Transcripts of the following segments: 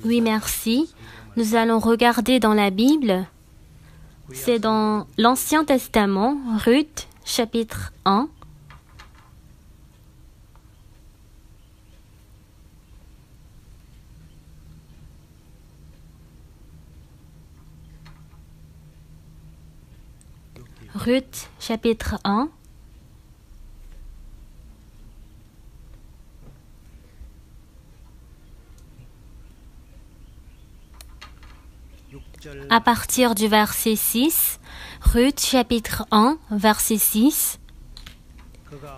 Oui, merci. Nous allons regarder dans la Bible. C'est dans l'Ancien Testament, Ruth, chapitre 1. Ruth, chapitre 1. À partir du verset 6, Ruth, chapitre 1, verset 6.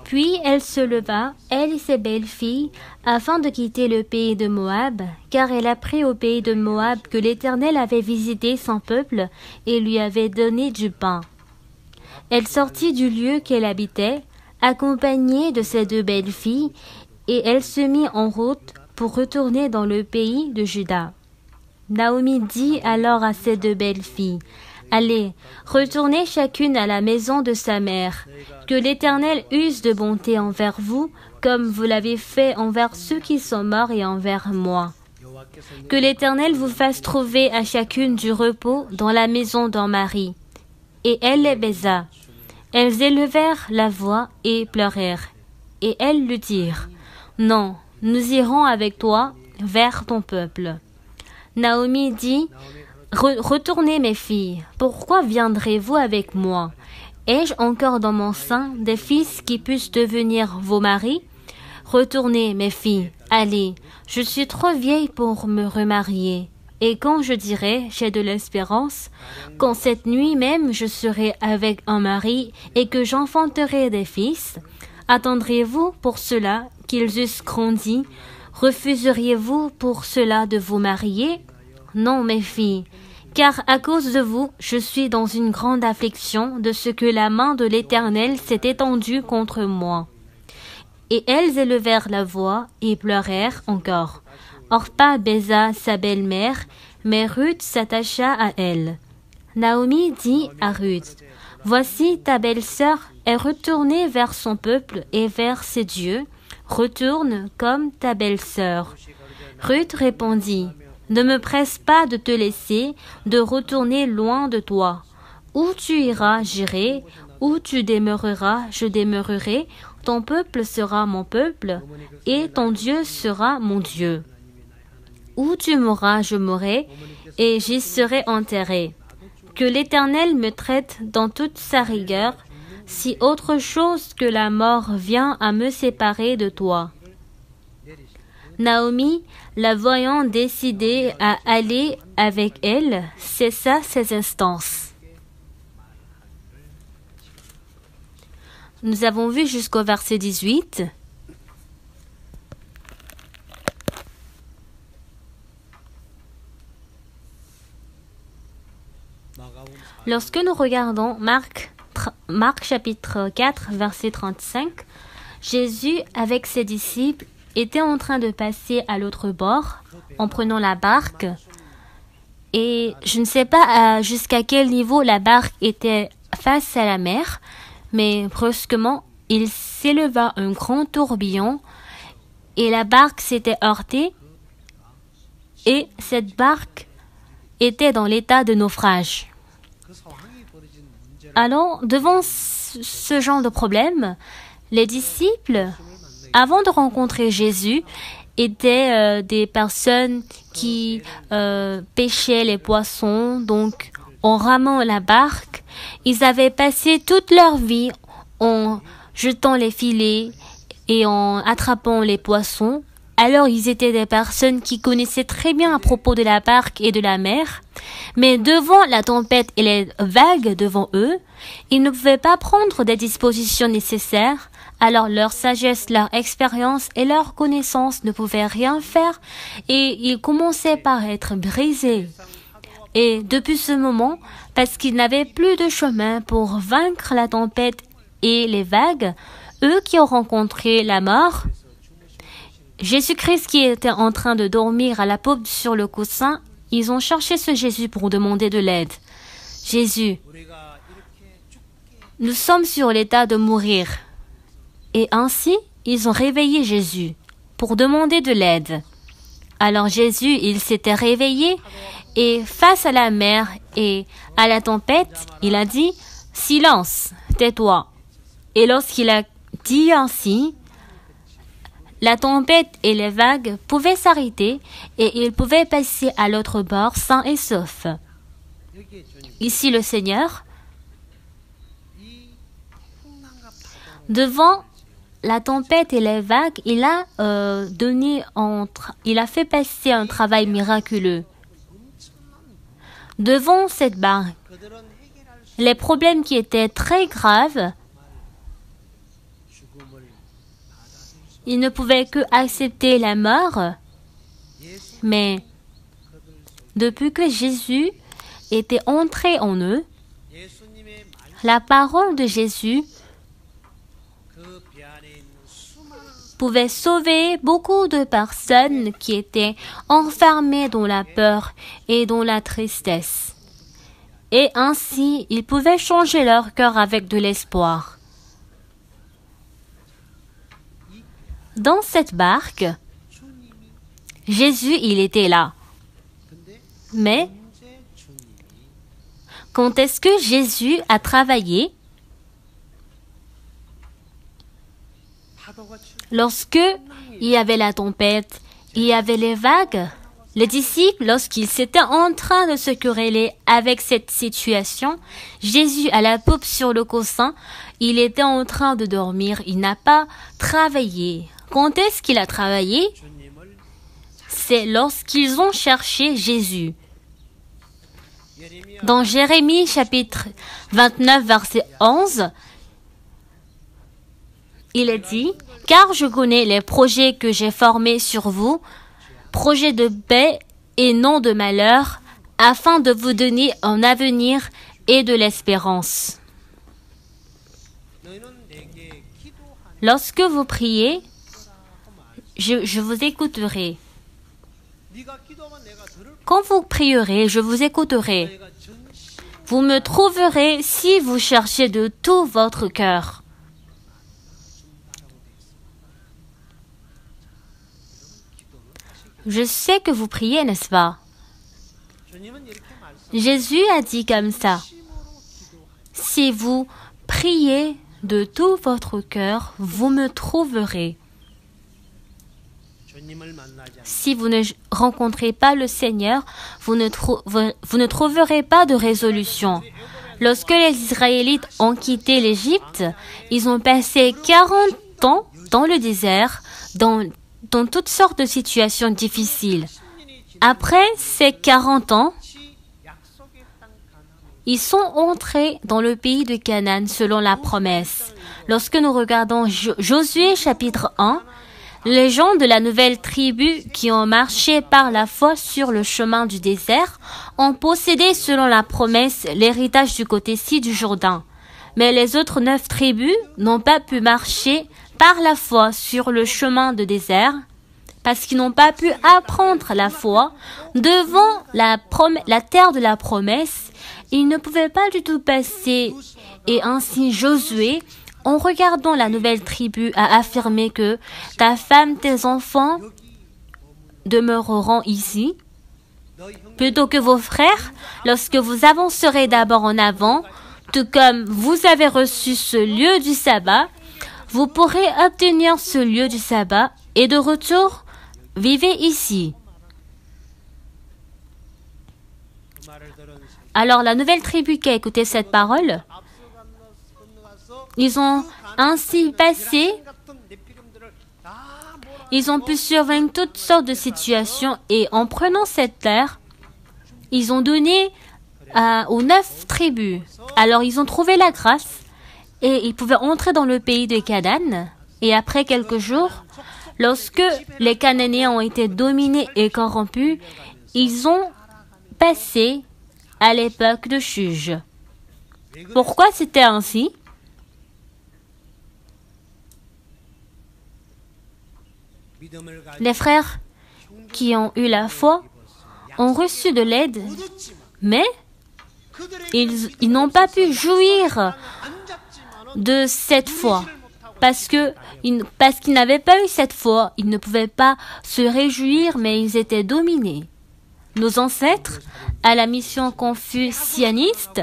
Puis elle se leva, elle et ses belles-filles, afin de quitter le pays de Moab, car elle apprit au pays de Moab que l'Éternel avait visité son peuple et lui avait donné du pain. Elle sortit du lieu qu'elle habitait, accompagnée de ses deux belles-filles, et elle se mit en route pour retourner dans le pays de Juda. Naomi dit alors à ses deux belles-filles, « Allez, retournez chacune à la maison de sa mère. Que l'Éternel use de bonté envers vous, comme vous l'avez fait envers ceux qui sont morts et envers moi. Que l'Éternel vous fasse trouver à chacune du repos dans la maison d'un mari. » Et elle les baisa. Elles élevèrent la voix et pleurèrent. Et elles lui dirent, « Non, nous irons avec toi vers ton peuple. » Naomi dit, « Retournez mes filles, pourquoi viendrez-vous avec moi? Ai-je encore dans mon sein des fils qui puissent devenir vos maris? Retournez mes filles, allez, je suis trop vieille pour me remarier. Et quand je dirai, j'ai de l'espérance, quand cette nuit même je serai avec un mari et que j'enfanterai des fils, attendrez-vous pour cela qu'ils eussent grandi? Refuseriez-vous pour cela de vous marier? Non, mes filles, car à cause de vous, je suis dans une grande affliction de ce que la main de l'Éternel s'est étendue contre moi. » Et elles élevèrent la voix et pleurèrent encore. Orpa baisa sa belle-mère, mais Ruth s'attacha à elle. Naomi dit à Ruth, « Voici ta belle-sœur est retournée vers son peuple et vers ses dieux. Retourne comme ta belle-sœur. » Ruth répondit, « Ne me presse pas de te laisser, de retourner loin de toi. Où tu iras, j'irai, où tu demeureras, je demeurerai, ton peuple sera mon peuple, et ton Dieu sera mon Dieu. Où tu mourras, je mourrai, et j'y serai enterré. Que l'Éternel me traite dans toute sa rigueur, si autre chose que la mort vient à me séparer de toi. » Naomi, la voyant décidée à aller avec elle, cessa ses instances. Nous avons vu jusqu'au verset 18. Lorsque nous regardons Marc chapitre 4, verset 35, Jésus, avec ses disciples, était en train de passer à l'autre bord en prenant la barque. Et je ne sais pas jusqu'à quel niveau la barque était face à la mer, mais brusquement, il s'éleva un grand tourbillon et la barque s'était heurtée et cette barque était dans l'état de naufrage. Alors, devant ce genre de problème, les disciples, avant de rencontrer Jésus, étaient des personnes qui pêchaient les poissons, donc en ramant la barque, ils avaient passé toute leur vie en jetant les filets et en attrapant les poissons. Alors ils étaient des personnes qui connaissaient très bien à propos de la barque et de la mer, mais devant la tempête et les vagues devant eux, ils ne pouvaient pas prendre des dispositions nécessaires. Alors leur sagesse, leur expérience et leur connaissance ne pouvaient rien faire et ils commençaient par être brisés. Et depuis ce moment, parce qu'ils n'avaient plus de chemin pour vaincre la tempête et les vagues, eux qui ont rencontré la mort, Jésus-Christ qui était en train de dormir à la paume sur le coussin, ils ont cherché ce Jésus pour demander de l'aide. Jésus, nous sommes sur l'état de mourir. Et ainsi, ils ont réveillé Jésus pour demander de l'aide. Alors Jésus, il s'était réveillé et face à la mer et à la tempête, il a dit « Silence, tais-toi ». Et lorsqu'il a dit ainsi, la tempête et les vagues pouvaient s'arrêter et il pouvait passer à l'autre bord sain et sauf. Ici le Seigneur, devant la tempête et les vagues, il a fait passer un travail miraculeux. Devant cette barque, les problèmes qui étaient très graves, ils ne pouvaient que accepter la mort, mais depuis que Jésus était entré en eux, la parole de Jésus pouvait sauver beaucoup de personnes qui étaient enfermées dans la peur et dans la tristesse. Et ainsi, il pouvait changer leur cœur avec de l'espoir. Dans cette barque, Jésus, il était là. Mais, quand est-ce que Jésus a travaillé? Lorsque il y avait la tempête, il y avait les vagues. Les disciples, lorsqu'ils étaient en train de se quereller avec cette situation, Jésus à la poupe sur le coussin, il était en train de dormir, il n'a pas travaillé. Quand est-ce qu'il a travaillé? C'est lorsqu'ils ont cherché Jésus. Dans Jérémie chapitre 29 verset 11, il est dit « Car je connais les projets que j'ai formés sur vous, projets de paix et non de malheur, afin de vous donner un avenir et de l'espérance. » Lorsque vous priez, je vous écouterai. Quand vous prierez, je vous écouterai. Vous me trouverez si vous cherchez de tout votre cœur. Je sais que vous priez, n'est-ce pas? Jésus a dit comme ça. Si vous priez de tout votre cœur, vous me trouverez. Si vous ne rencontrez pas le Seigneur, vous ne trouverez pas de résolution. Lorsque les Israélites ont quitté l'Égypte, ils ont passé 40 ans dans le désert, dans toutes sortes de situations difficiles. Après ces 40 ans, ils sont entrés dans le pays de Canaan selon la promesse. Lorsque nous regardons Josué chapitre 1, les gens de la nouvelle tribu qui ont marché par la foi sur le chemin du désert ont possédé selon la promesse l'héritage du côté-ci du Jourdain. Mais les autres 9 tribus n'ont pas pu marcher par la foi sur le chemin de désert parce qu'ils n'ont pas pu apprendre la foi devant la terre de la promesse. Ils ne pouvaient pas du tout passer. Et ainsi Josué, en regardant la nouvelle tribu, a affirmé que ta femme, tes enfants demeureront ici, plutôt que vos frères, lorsque vous avancerez d'abord en avant, tout comme vous avez reçu ce lieu du sabbat, vous pourrez obtenir ce lieu du sabbat et de retour, vivez ici. Alors la nouvelle tribu qui a écouté cette parole, ils ont ainsi passé, ils ont pu survivre toutes sortes de situations et en prenant cette terre, ils ont donné aux 9 tribus. Alors ils ont trouvé la grâce et ils pouvaient entrer dans le pays de Canaan. Et après quelques jours, lorsque les Cananéens ont été dominés et corrompus, ils ont passé à l'époque de juge. Pourquoi c'était ainsi? Les frères qui ont eu la foi ont reçu de l'aide, mais ils n'ont pas pu jouir de cette foi. parce qu'ils n'avaient pas eu cette foi, ils ne pouvaient pas se réjouir, mais ils étaient dominés. Nos ancêtres, à la mission confucianiste,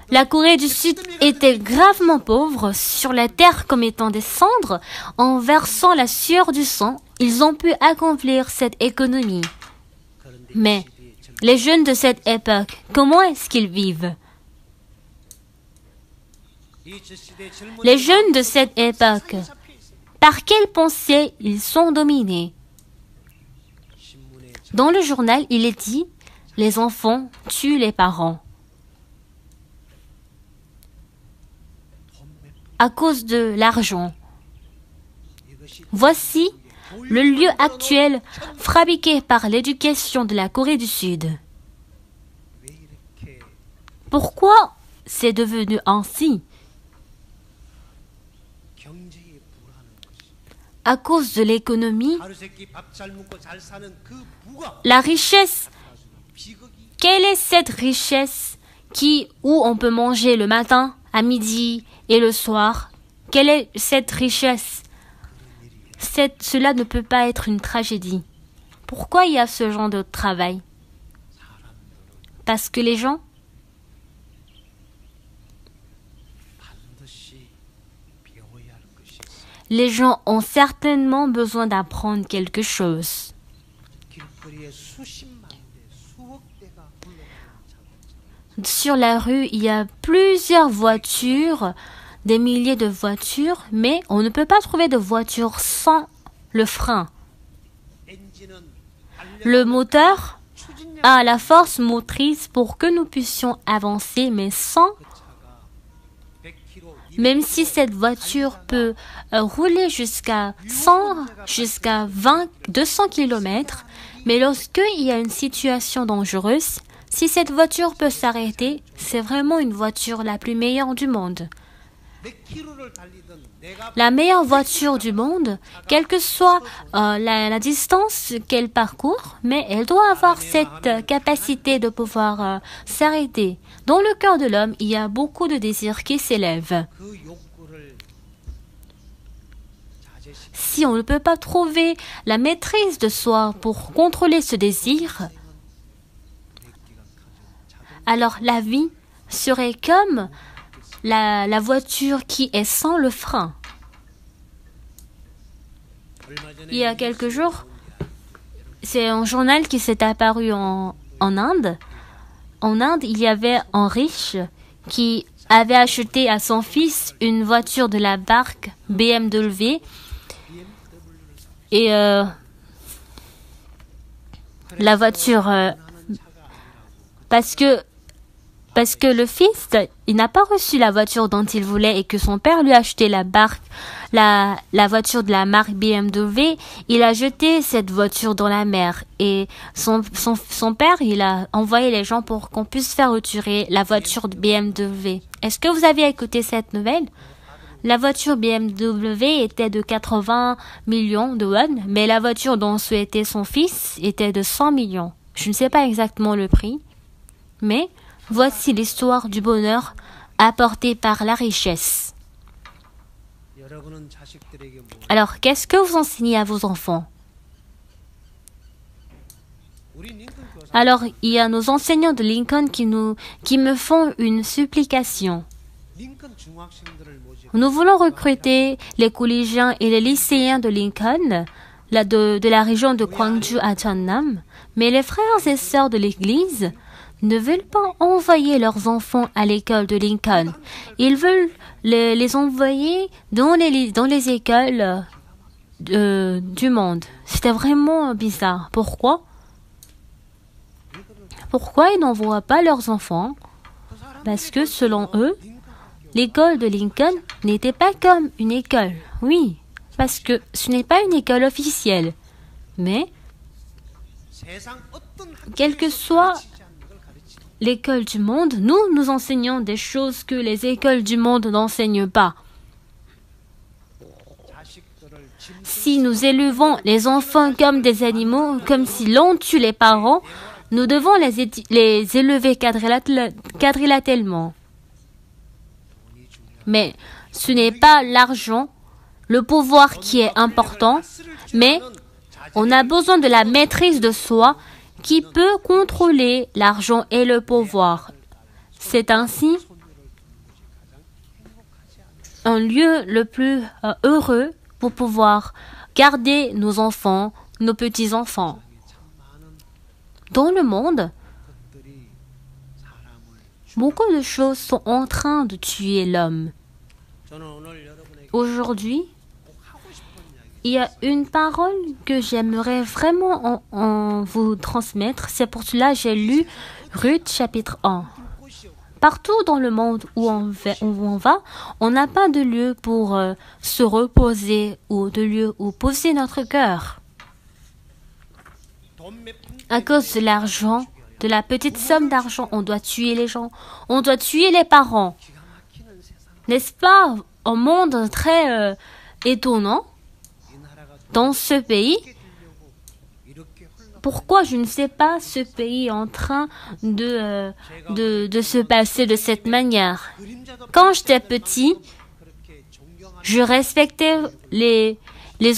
la Corée du Sud était gravement pauvre, sur la terre comme étant des cendres, en versant la sueur du sang, ils ont pu accomplir cette économie. Mais les jeunes de cette époque, comment est-ce qu'ils vivent? Les jeunes de cette époque, par quelle pensée ils sont dominés? Dans le journal, il est dit « Les enfants tuent les parents ». À cause de l'argent. Voici le lieu actuel fabriqué par l'éducation de la Corée du Sud. Pourquoi c'est devenu ainsi? À cause de l'économie, la richesse. Quelle est cette richesse où on peut manger le matin, à midi et le soir? Quelle est cette richesse? Cela ne peut pas être une tragédie. Pourquoi il y a ce genre de travail? Parce que les gens ont certainement besoin d'apprendre quelque chose. Sur la rue, il y a plusieurs voitures, des milliers de voitures, mais on ne peut pas trouver de voiture sans le frein. Le moteur a la force motrice pour que nous puissions avancer, mais même si cette voiture peut rouler jusqu'à 100, jusqu'à 200 km, mais lorsqu'il y a une situation dangereuse, si cette voiture peut s'arrêter, c'est vraiment une voiture la plus meilleure du monde. La meilleure voiture du monde, quelle que soit la distance qu'elle parcourt, mais elle doit avoir cette capacité de pouvoir s'arrêter. Dans le cœur de l'homme, il y a beaucoup de désirs qui s'élèvent. Si on ne peut pas trouver la maîtrise de soi pour contrôler ce désir, alors la vie serait comme la voiture qui est sans le frein. Il y a quelques jours, c'est un journal qui s'est apparu en Inde. En Inde, il y avait un riche qui avait acheté à son fils une voiture de la marque BMW. Et la voiture, parce que le fils, il n'a pas reçu la voiture dont il voulait et que son père lui a acheté la voiture de la marque BMW, il a jeté cette voiture dans la mer et son père, il a envoyé les gens pour qu'on puisse faire retirer la voiture de BMW. Est-ce que vous avez écouté cette nouvelle? La voiture BMW était de 80 millions de won, mais la voiture dont souhaitait son fils était de 100 millions. Je ne sais pas exactement le prix, mais voici l'histoire du bonheur apporté par la richesse. Alors, qu'est-ce que vous enseignez à vos enfants? Alors, il y a nos enseignants de Lincoln qui me font une supplication. Nous voulons recruter les collégiens et les lycéens de Lincoln, de la région de Gwangju à Jeonnam, mais les frères et sœurs de l'Église ne veulent pas envoyer leurs enfants à l'école de Lincoln. Ils veulent les envoyer dans les écoles du monde. C'était vraiment bizarre. Pourquoi? Pourquoi ils n'envoient pas leurs enfants? Parce que selon eux, l'école de Lincoln n'était pas comme une école. Oui, parce que ce n'est pas une école officielle. Mais, quelle que soit l'école du monde, nous enseignons des choses que les écoles du monde n'enseignent pas. Si nous élevons les enfants comme des animaux, comme si l'on tue les parents, nous devons les élever quadrilatéralement. Mais ce n'est pas l'argent le pouvoir qui est important, mais on a besoin de la maîtrise de soi qui peut contrôler l'argent et le pouvoir. C'est ainsi un lieu le plus heureux pour pouvoir garder nos enfants, nos petits-enfants. Dans le monde, beaucoup de choses sont en train de tuer l'homme. Aujourd'hui, il y a une parole que j'aimerais vraiment en vous transmettre. C'est pour cela que j'ai lu Ruth chapitre 1. Partout dans le monde où on va, on n'a pas de lieu pour se reposer ou de lieu où poser notre cœur. À cause de l'argent, de la petite somme d'argent, on doit tuer les gens, on doit tuer les parents. N'est-ce pas un monde très étonnant dans ce pays? Pourquoi je ne sais pas ce pays est en train de se passer de cette manière? Quand j'étais petit, je respectais les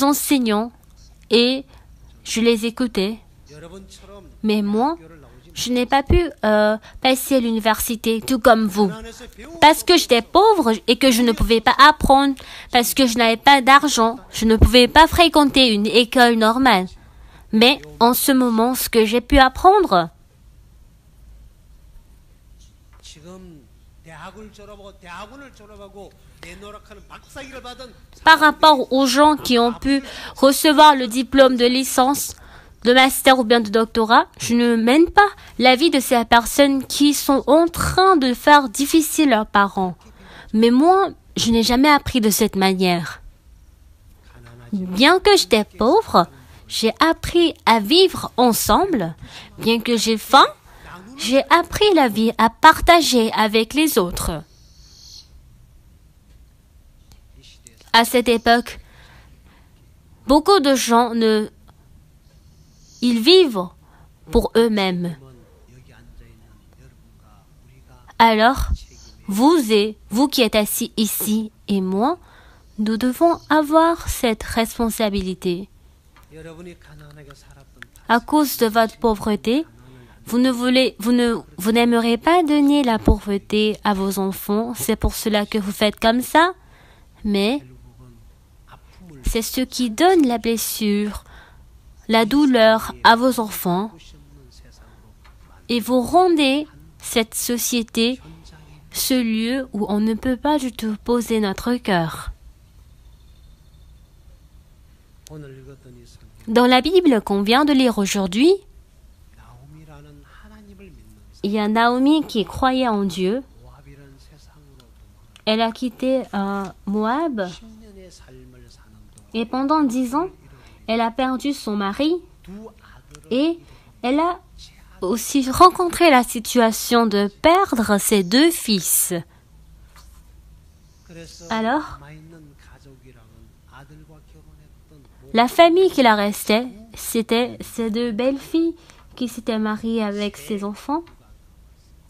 enseignants et je les écoutais. Mais moi, je n'ai pas pu passer à l'université tout comme vous. Parce que j'étais pauvre et que je ne pouvais pas apprendre, parce que je n'avais pas d'argent, je ne pouvais pas fréquenter une école normale. Mais en ce moment, ce que j'ai pu apprendre, par rapport aux gens qui ont pu recevoir le diplôme de licence, de master ou bien de doctorat, je ne mène pas la vie de ces personnes qui sont en train de faire difficile leurs parents. Mais moi, je n'ai jamais appris de cette manière. Bien que j'étais pauvre, j'ai appris à vivre ensemble. Bien que j'ai faim, j'ai appris la vie à partager avec les autres. À cette époque, beaucoup de gens ils vivent pour eux-mêmes. Alors, vous qui êtes assis ici et moi, nous devons avoir cette responsabilité. À cause de votre pauvreté, vous n'aimerez pas donner la pauvreté à vos enfants. C'est pour cela que vous faites comme ça. Mais c'est ce qui donne la blessure, la douleur à vos enfants. Et vous rendez cette société ce lieu où on ne peut pas du tout poser notre cœur. Dans la Bible qu'on vient de lire aujourd'hui, il y a Naomi qui croyait en Dieu. Elle a quitté Moab et pendant 10 ans, elle a perdu son mari et elle a aussi rencontré la situation de perdre ses 2 fils. Alors, la famille qui la restait, c'était ces 2 belles filles qui s'étaient mariées avec ses enfants.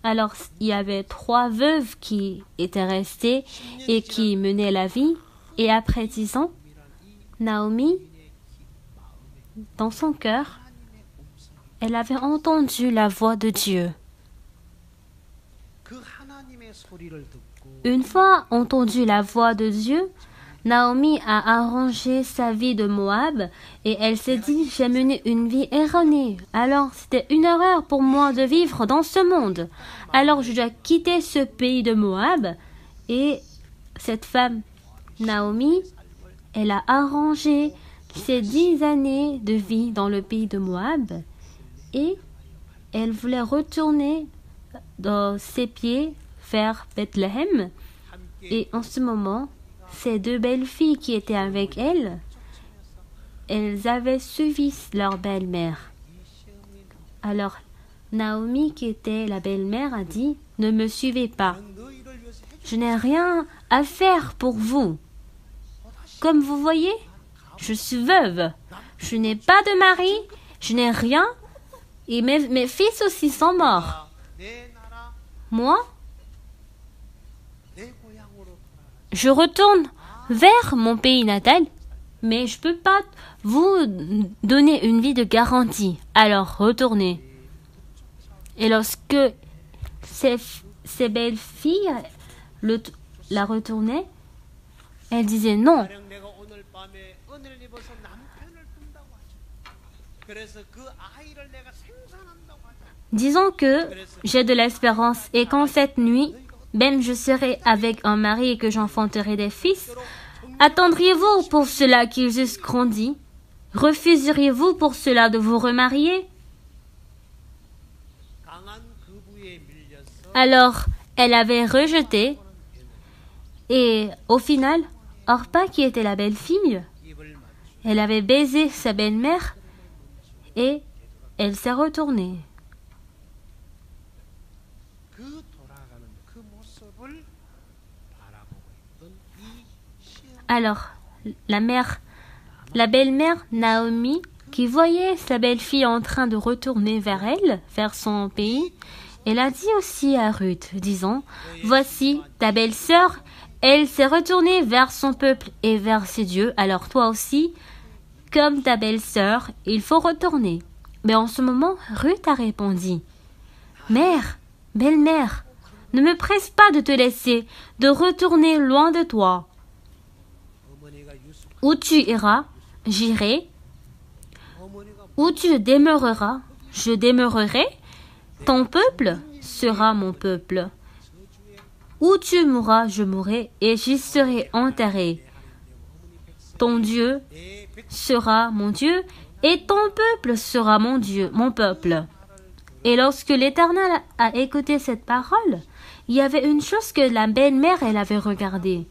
Alors, il y avait 3 veuves qui étaient restées et qui menaient la vie. Et après 10 ans, Naomi, dans son cœur, elle avait entendu la voix de Dieu. Une fois entendu la voix de Dieu, Naomi a arrangé sa vie de Moab et elle s'est dit, j'ai mené une vie erronée. Alors c'était une erreur pour moi de vivre dans ce monde. Alors je dois quitter ce pays de Moab. Et cette femme, Naomi, elle a arrangé ses 10 années de vie dans le pays de Moab. Et elle voulait retourner dans ses pieds vers Bethléem. Et en ce moment, ces 2 belles filles qui étaient avec elle, elles avaient suivi leur belle-mère. Alors, Naomi, qui était la belle-mère, a dit, « Ne me suivez pas. Je n'ai rien à faire pour vous. Comme vous voyez, je suis veuve. Je n'ai pas de mari, je n'ai rien. Et mes fils aussi sont morts. Moi, je retourne vers mon pays natal, mais je peux pas vous donner une vie de garantie. Alors retournez. Et lorsque ces belles filles la retournaient, elles disaient non. Disons que j'ai de l'espérance et qu'en cette nuit, même je serai avec un mari et que j'enfanterai des fils. Attendriez-vous pour cela qu'ils eussent grandi? Refuseriez-vous pour cela de vous remarier? Alors, elle avait rejeté et au final, Orpa, qui était la belle-fille, elle avait baisé sa belle-mère et elle s'est retournée. Alors, la belle-mère Naomi, qui voyait sa belle-fille en train de retourner vers elle, vers son pays, elle a dit aussi à Ruth, disant, « Voici ta belle-sœur, elle s'est retournée vers son peuple et vers ses dieux, alors toi aussi, comme ta belle-sœur, il faut retourner. » Mais en ce moment, Ruth a répondu, « Mère, belle-mère, ne me presse pas de te laisser, de retourner loin de toi. Où tu iras, j'irai. Où tu demeureras, je demeurerai. Ton peuple sera mon peuple. Où tu mourras, je mourrai, et j'y serai enterré. Ton Dieu sera mon Dieu, et ton peuple sera mon Dieu, mon peuple. » Et lorsque l'Éternel a écouté cette parole, il y avait une chose que la belle-mère, elle avait regardée.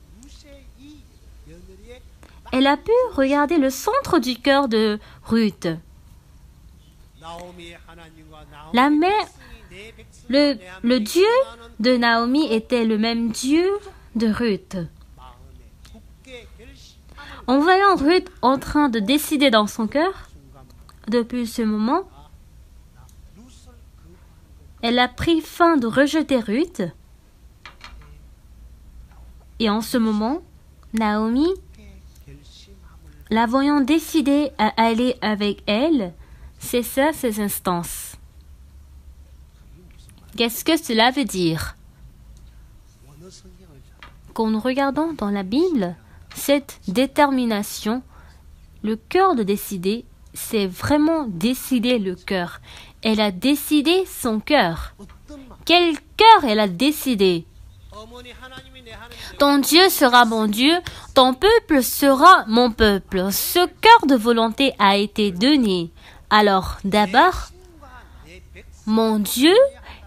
Elle a pu regarder le centre du cœur de Ruth. La mère, le Dieu de Naomi était le même Dieu de Ruth. En voyant Ruth en train de décider dans son cœur, depuis ce moment, elle a pris fin de rejeter Ruth. Et en ce moment, Naomi, la voyant décider à aller avec elle, cessa ses instances. Qu'est-ce que cela veut dire? Quand nous regardons dans la Bible, cette détermination, le cœur de décider, c'est vraiment décider le cœur. Elle a décidé son cœur. Quel cœur elle a décidé? Ton Dieu sera mon Dieu, ton peuple sera mon peuple. Ce cœur de volonté a été donné. Alors, d'abord, mon Dieu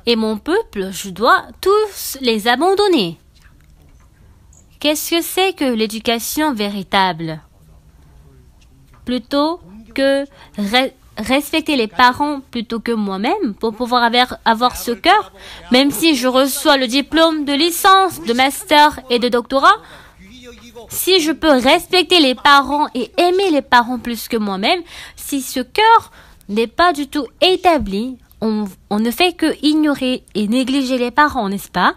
et mon peuple, je dois tous les abandonner. Qu'est-ce que c'est que l'éducation véritable? Plutôt que respecter les parents plutôt que moi-même pour pouvoir avoir ce cœur, même si je reçois le diplôme de licence, de master et de doctorat, si je peux respecter les parents et aimer les parents plus que moi-même, si ce cœur n'est pas du tout établi, on ne fait que ignorer et négliger les parents, n'est-ce pas?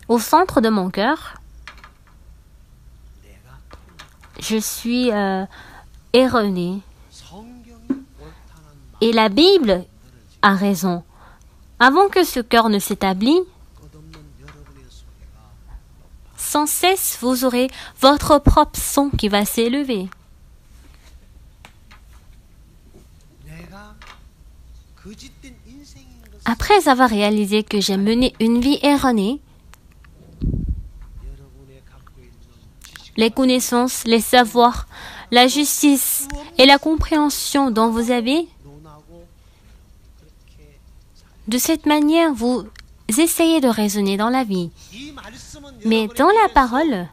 Au centre de mon cœur, je suis erronée. Et la Bible a raison. Avant que ce cœur ne s'établisse, sans cesse, vous aurez votre propre son qui va s'élever. Après avoir réalisé que j'ai mené une vie erronée, les connaissances, les savoirs, la justice et la compréhension dont vous avez, de cette manière, vous essayez de raisonner dans la vie. Mais dans la parole,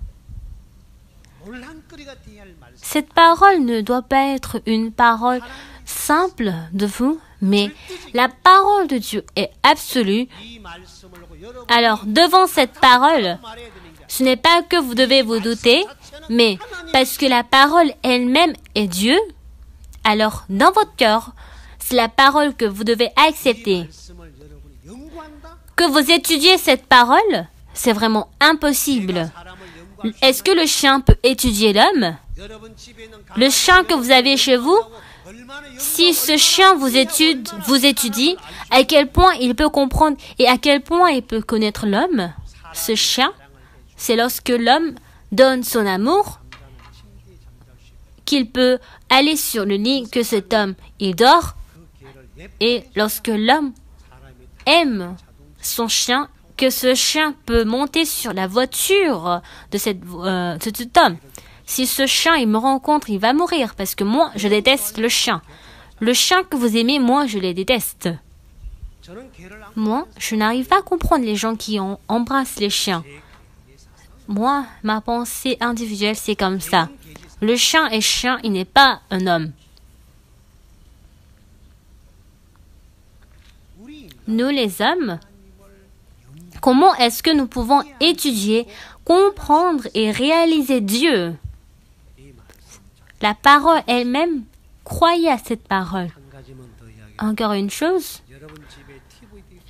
cette parole ne doit pas être une parole simple de vous, mais la parole de Dieu est absolue. Alors, devant cette parole, ce n'est pas que vous devez vous douter, mais parce que la parole elle-même est Dieu, alors dans votre cœur, c'est la parole que vous devez accepter. que vous étudiez cette parole, c'est vraiment impossible. Est-ce que le chien peut étudier l'homme? Le chien que vous avez chez vous, si ce chien vous étudie, à quel point il peut comprendre et à quel point il peut connaître l'homme, ce chien, c'est lorsque l'homme donne son amour, qu'il peut aller sur le lit, que cet homme, il dort, et lorsque l'homme aime son chien, que ce chien peut monter sur la voiture de cet homme. Si ce chien, il me rencontre, il va mourir, parce que moi, je déteste le chien. Le chien que vous aimez, moi, je les déteste. Moi, je n'arrive pas à comprendre les gens qui embrassent les chiens. Moi, ma pensée individuelle, c'est comme ça. Le chien est chien, il n'est pas un homme. Nous, les hommes, comment est-ce que nous pouvons étudier, comprendre et réaliser Dieu? La parole elle-même, croyez à cette parole. Encore une chose,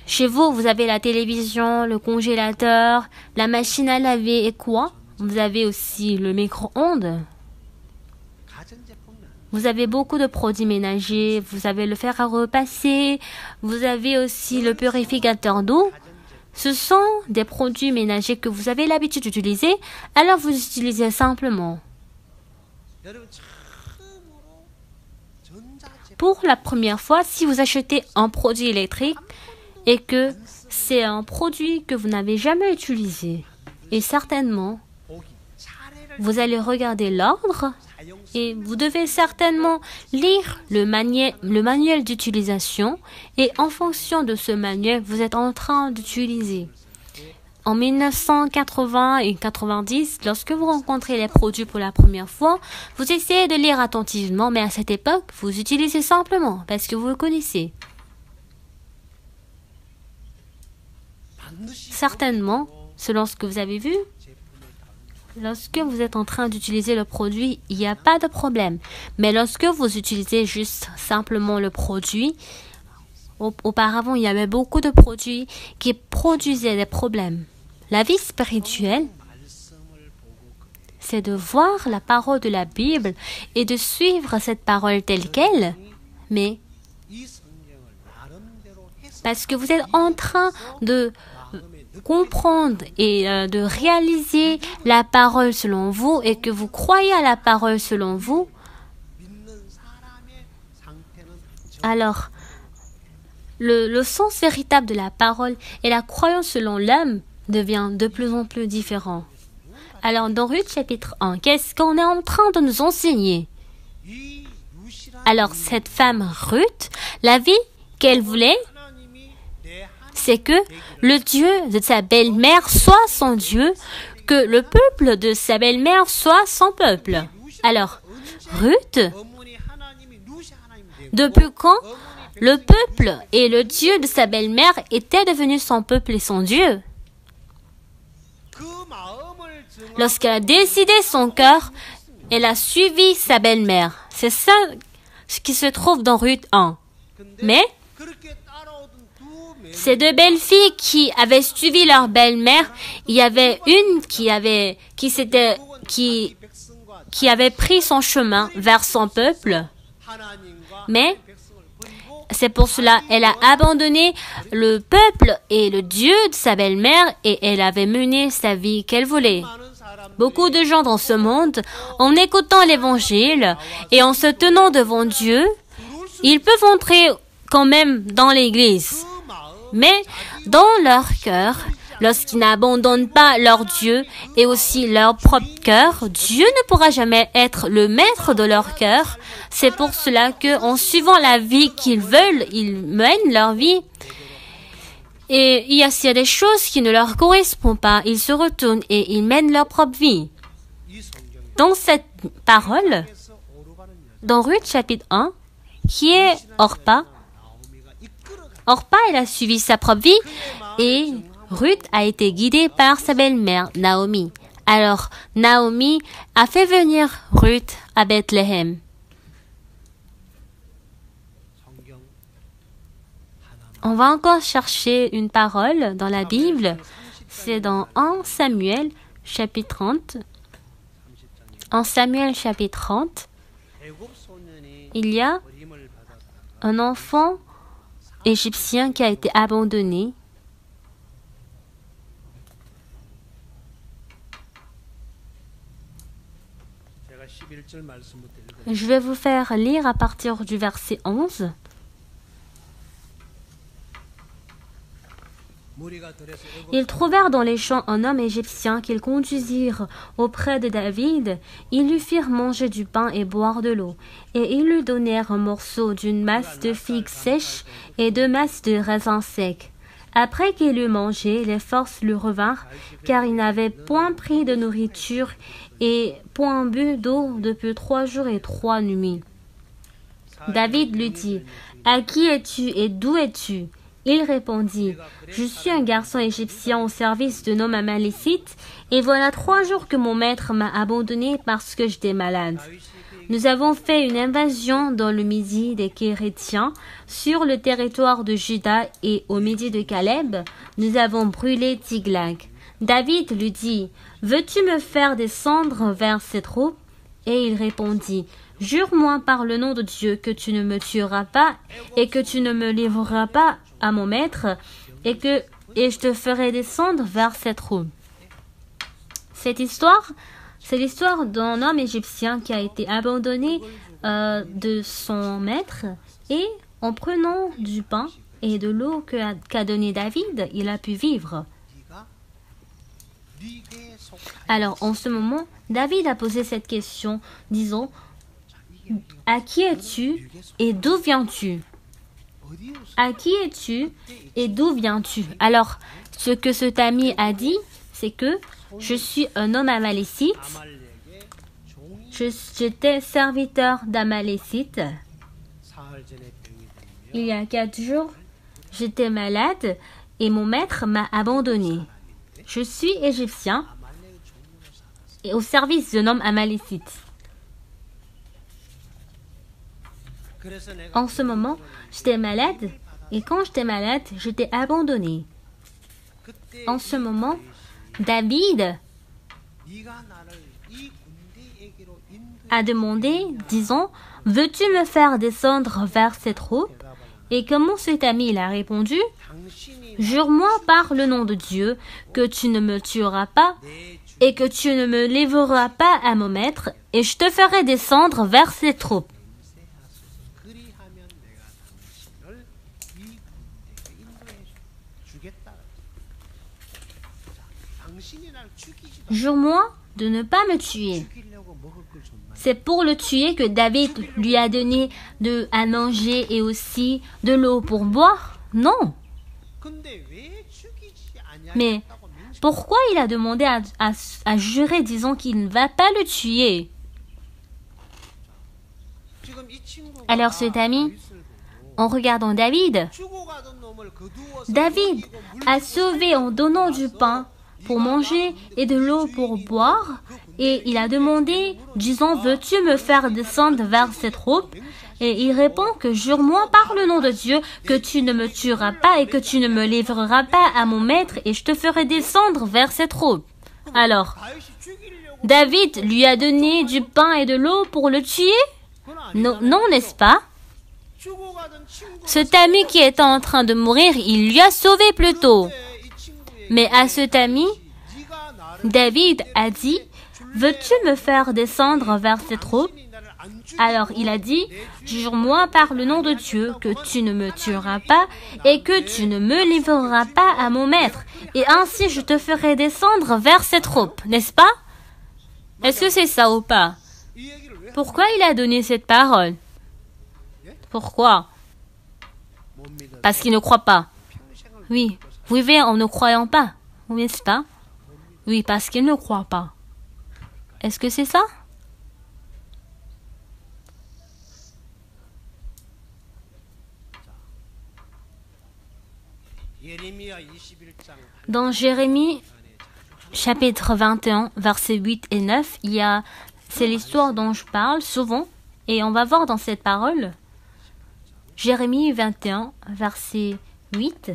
chez vous, vous avez la télévision, le congélateur, la machine à laver et quoi? Vous avez aussi le micro-ondes. Vous avez beaucoup de produits ménagers, vous avez le fer à repasser, vous avez aussi le purificateur d'eau. Ce sont des produits ménagers que vous avez l'habitude d'utiliser, alors vous utilisez simplement. Pour la première fois, si vous achetez un produit électrique et que c'est un produit que vous n'avez jamais utilisé, et certainement, vous allez regarder l'ordre et vous devez certainement lire le manuel d'utilisation et en fonction de ce manuel, vous êtes en train d'utiliser. En 1980 et 90, lorsque vous rencontrez les produits pour la première fois, vous essayez de lire attentivement, mais à cette époque, vous utilisez simplement parce que vous le connaissez. Certainement, selon ce que vous avez vu, lorsque vous êtes en train d'utiliser le produit, il n'y a pas de problème. Mais lorsque vous utilisez juste simplement le produit, auparavant, il y avait beaucoup de produits qui produisaient des problèmes. La vie spirituelle, c'est de voir la parole de la Bible et de suivre cette parole telle qu'elle, mais parce que vous êtes en train de comprendre et de réaliser la parole selon vous et que vous croyez à la parole selon vous, alors le sens véritable de la parole et la croyance selon l'homme devient de plus en plus différent. Alors dans Ruth chapitre 1, qu'est-ce qu'on est en train de nous enseigner? Alors cette femme Ruth, la vie qu'elle voulait, c'est que le Dieu de sa belle-mère soit son Dieu, que le peuple de sa belle-mère soit son peuple. Alors, Ruth, depuis quand le peuple et le Dieu de sa belle-mère étaient devenus son peuple et son Dieu? Lorsqu'elle a décidé son cœur, elle a suivi sa belle-mère. C'est ça ce qui se trouve dans Ruth 1. Mais ces deux belles filles qui avaient suivi leur belle-mère, il y avait une qui avait pris son chemin vers son peuple. Mais c'est pour cela elle a abandonné le peuple et le Dieu de sa belle-mère et elle avait mené sa vie qu'elle voulait. Beaucoup de gens dans ce monde, en écoutant l'évangile et en se tenant devant Dieu, ils peuvent entrer quand même dans l'église. Mais dans leur cœur, lorsqu'ils n'abandonnent pas leur Dieu et aussi leur propre cœur, Dieu ne pourra jamais être le maître de leur cœur. C'est pour cela qu'en suivant la vie qu'ils veulent, ils mènent leur vie. Et s'il y a des choses qui ne leur correspondent pas, ils se retournent et ils mènent leur propre vie. Dans cette parole, dans Ruth chapitre 1, qui est Orpa, elle a suivi sa propre vie et Ruth a été guidée par sa belle-mère, Naomi. Alors, Naomi a fait venir Ruth à Bethléem. On va encore chercher une parole dans la Bible. C'est dans 1 Samuel, chapitre 30. En Samuel, chapitre 30, il y a un enfant égyptien qui a été abandonné. Je vais vous faire lire à partir du verset 11. Ils trouvèrent dans les champs un homme égyptien qu'ils conduisirent auprès de David. Ils lui firent manger du pain et boire de l'eau. Et ils lui donnèrent un morceau d'une masse de figues sèches et 2 masses de raisins secs. Après qu'il eut mangé, les forces lui revinrent, car il n'avait point pris de nourriture et point bu d'eau depuis 3 jours et 3 nuits. David lui dit, « À qui es-tu et d'où es-tu » Il répondit, « Je suis un garçon égyptien au service d'un homme amalécite, et voilà 3 jours que mon maître m'a abandonné parce que j'étais malade. Nous avons fait une invasion dans le midi des Kérétiens, sur le territoire de Juda et au midi de Caleb, nous avons brûlé Tiglag. » David lui dit, « Veux-tu me faire descendre vers ces troupes ?» Et il répondit, « Jure-moi par le nom de Dieu que tu ne me tueras pas et que tu ne me livreras pas à mon maître et je te ferai descendre vers cette roue. » Cette histoire, c'est l'histoire d'un homme égyptien qui a été abandonné de son maître et en prenant du pain et de l'eau qu'a donné David, il a pu vivre. Alors, en ce moment, David a posé cette question, disons, « À qui es-tu et d'où viens-tu » À qui es-tu et d'où viens-tu? Alors, ce que cet ami a dit, c'est que je suis un homme amalécite. J'étais serviteur d'Amalécite. Il y a 4 jours, j'étais malade et mon maître m'a abandonné. Je suis égyptien et au service d'un homme amalécite. En ce moment, j'étais malade et quand j'étais malade, j'étais abandonné. En ce moment, David a demandé, disons, « Veux-tu me faire descendre vers cette route ?» Et comment cet ami il a répondu, « Jure-moi par le nom de Dieu que tu ne me tueras pas et que tu ne me livreras pas à mon maître et je te ferai descendre vers cette troupes. » Jure-moi de ne pas me tuer. C'est pour le tuer que David lui a donné à manger et aussi de l'eau pour boire? Non. Mais pourquoi il a demandé à jurer, disons qu'il ne va pas le tuer? Alors cet ami, en regardant David a sauvé en donnant du pain pour manger et de l'eau pour boire, et il a demandé, disant, veux-tu me faire descendre vers cette route? Et il répond que jure-moi par le nom de Dieu que tu ne me tueras pas et que tu ne me livreras pas à mon maître et je te ferai descendre vers cette route. Alors, David lui a donné du pain et de l'eau pour le tuer? Non, non, n'est-ce pas? Cet ami qui était en train de mourir, il lui a sauvé plutôt. Mais à cet ami, David a dit, veux-tu me faire descendre vers cette route? Alors il a dit, jure-moi par le nom de Dieu que tu ne me tueras pas et que tu ne me livreras pas à mon maître. Et ainsi je te ferai descendre vers cette route, n'est-ce pas? Est-ce que c'est ça ou pas? Pourquoi il a donné cette parole? Pourquoi? Parce qu'il ne croit pas. Oui, vous vivez en ne croyant pas, n'est-ce pas? Oui, parce qu'il ne croit pas. Est-ce que c'est ça? Dans Jérémie, chapitre 21, versets 8 et 9, c'est l'histoire dont je parle souvent, et on va voir dans cette parole, Jérémie 21, versets 8.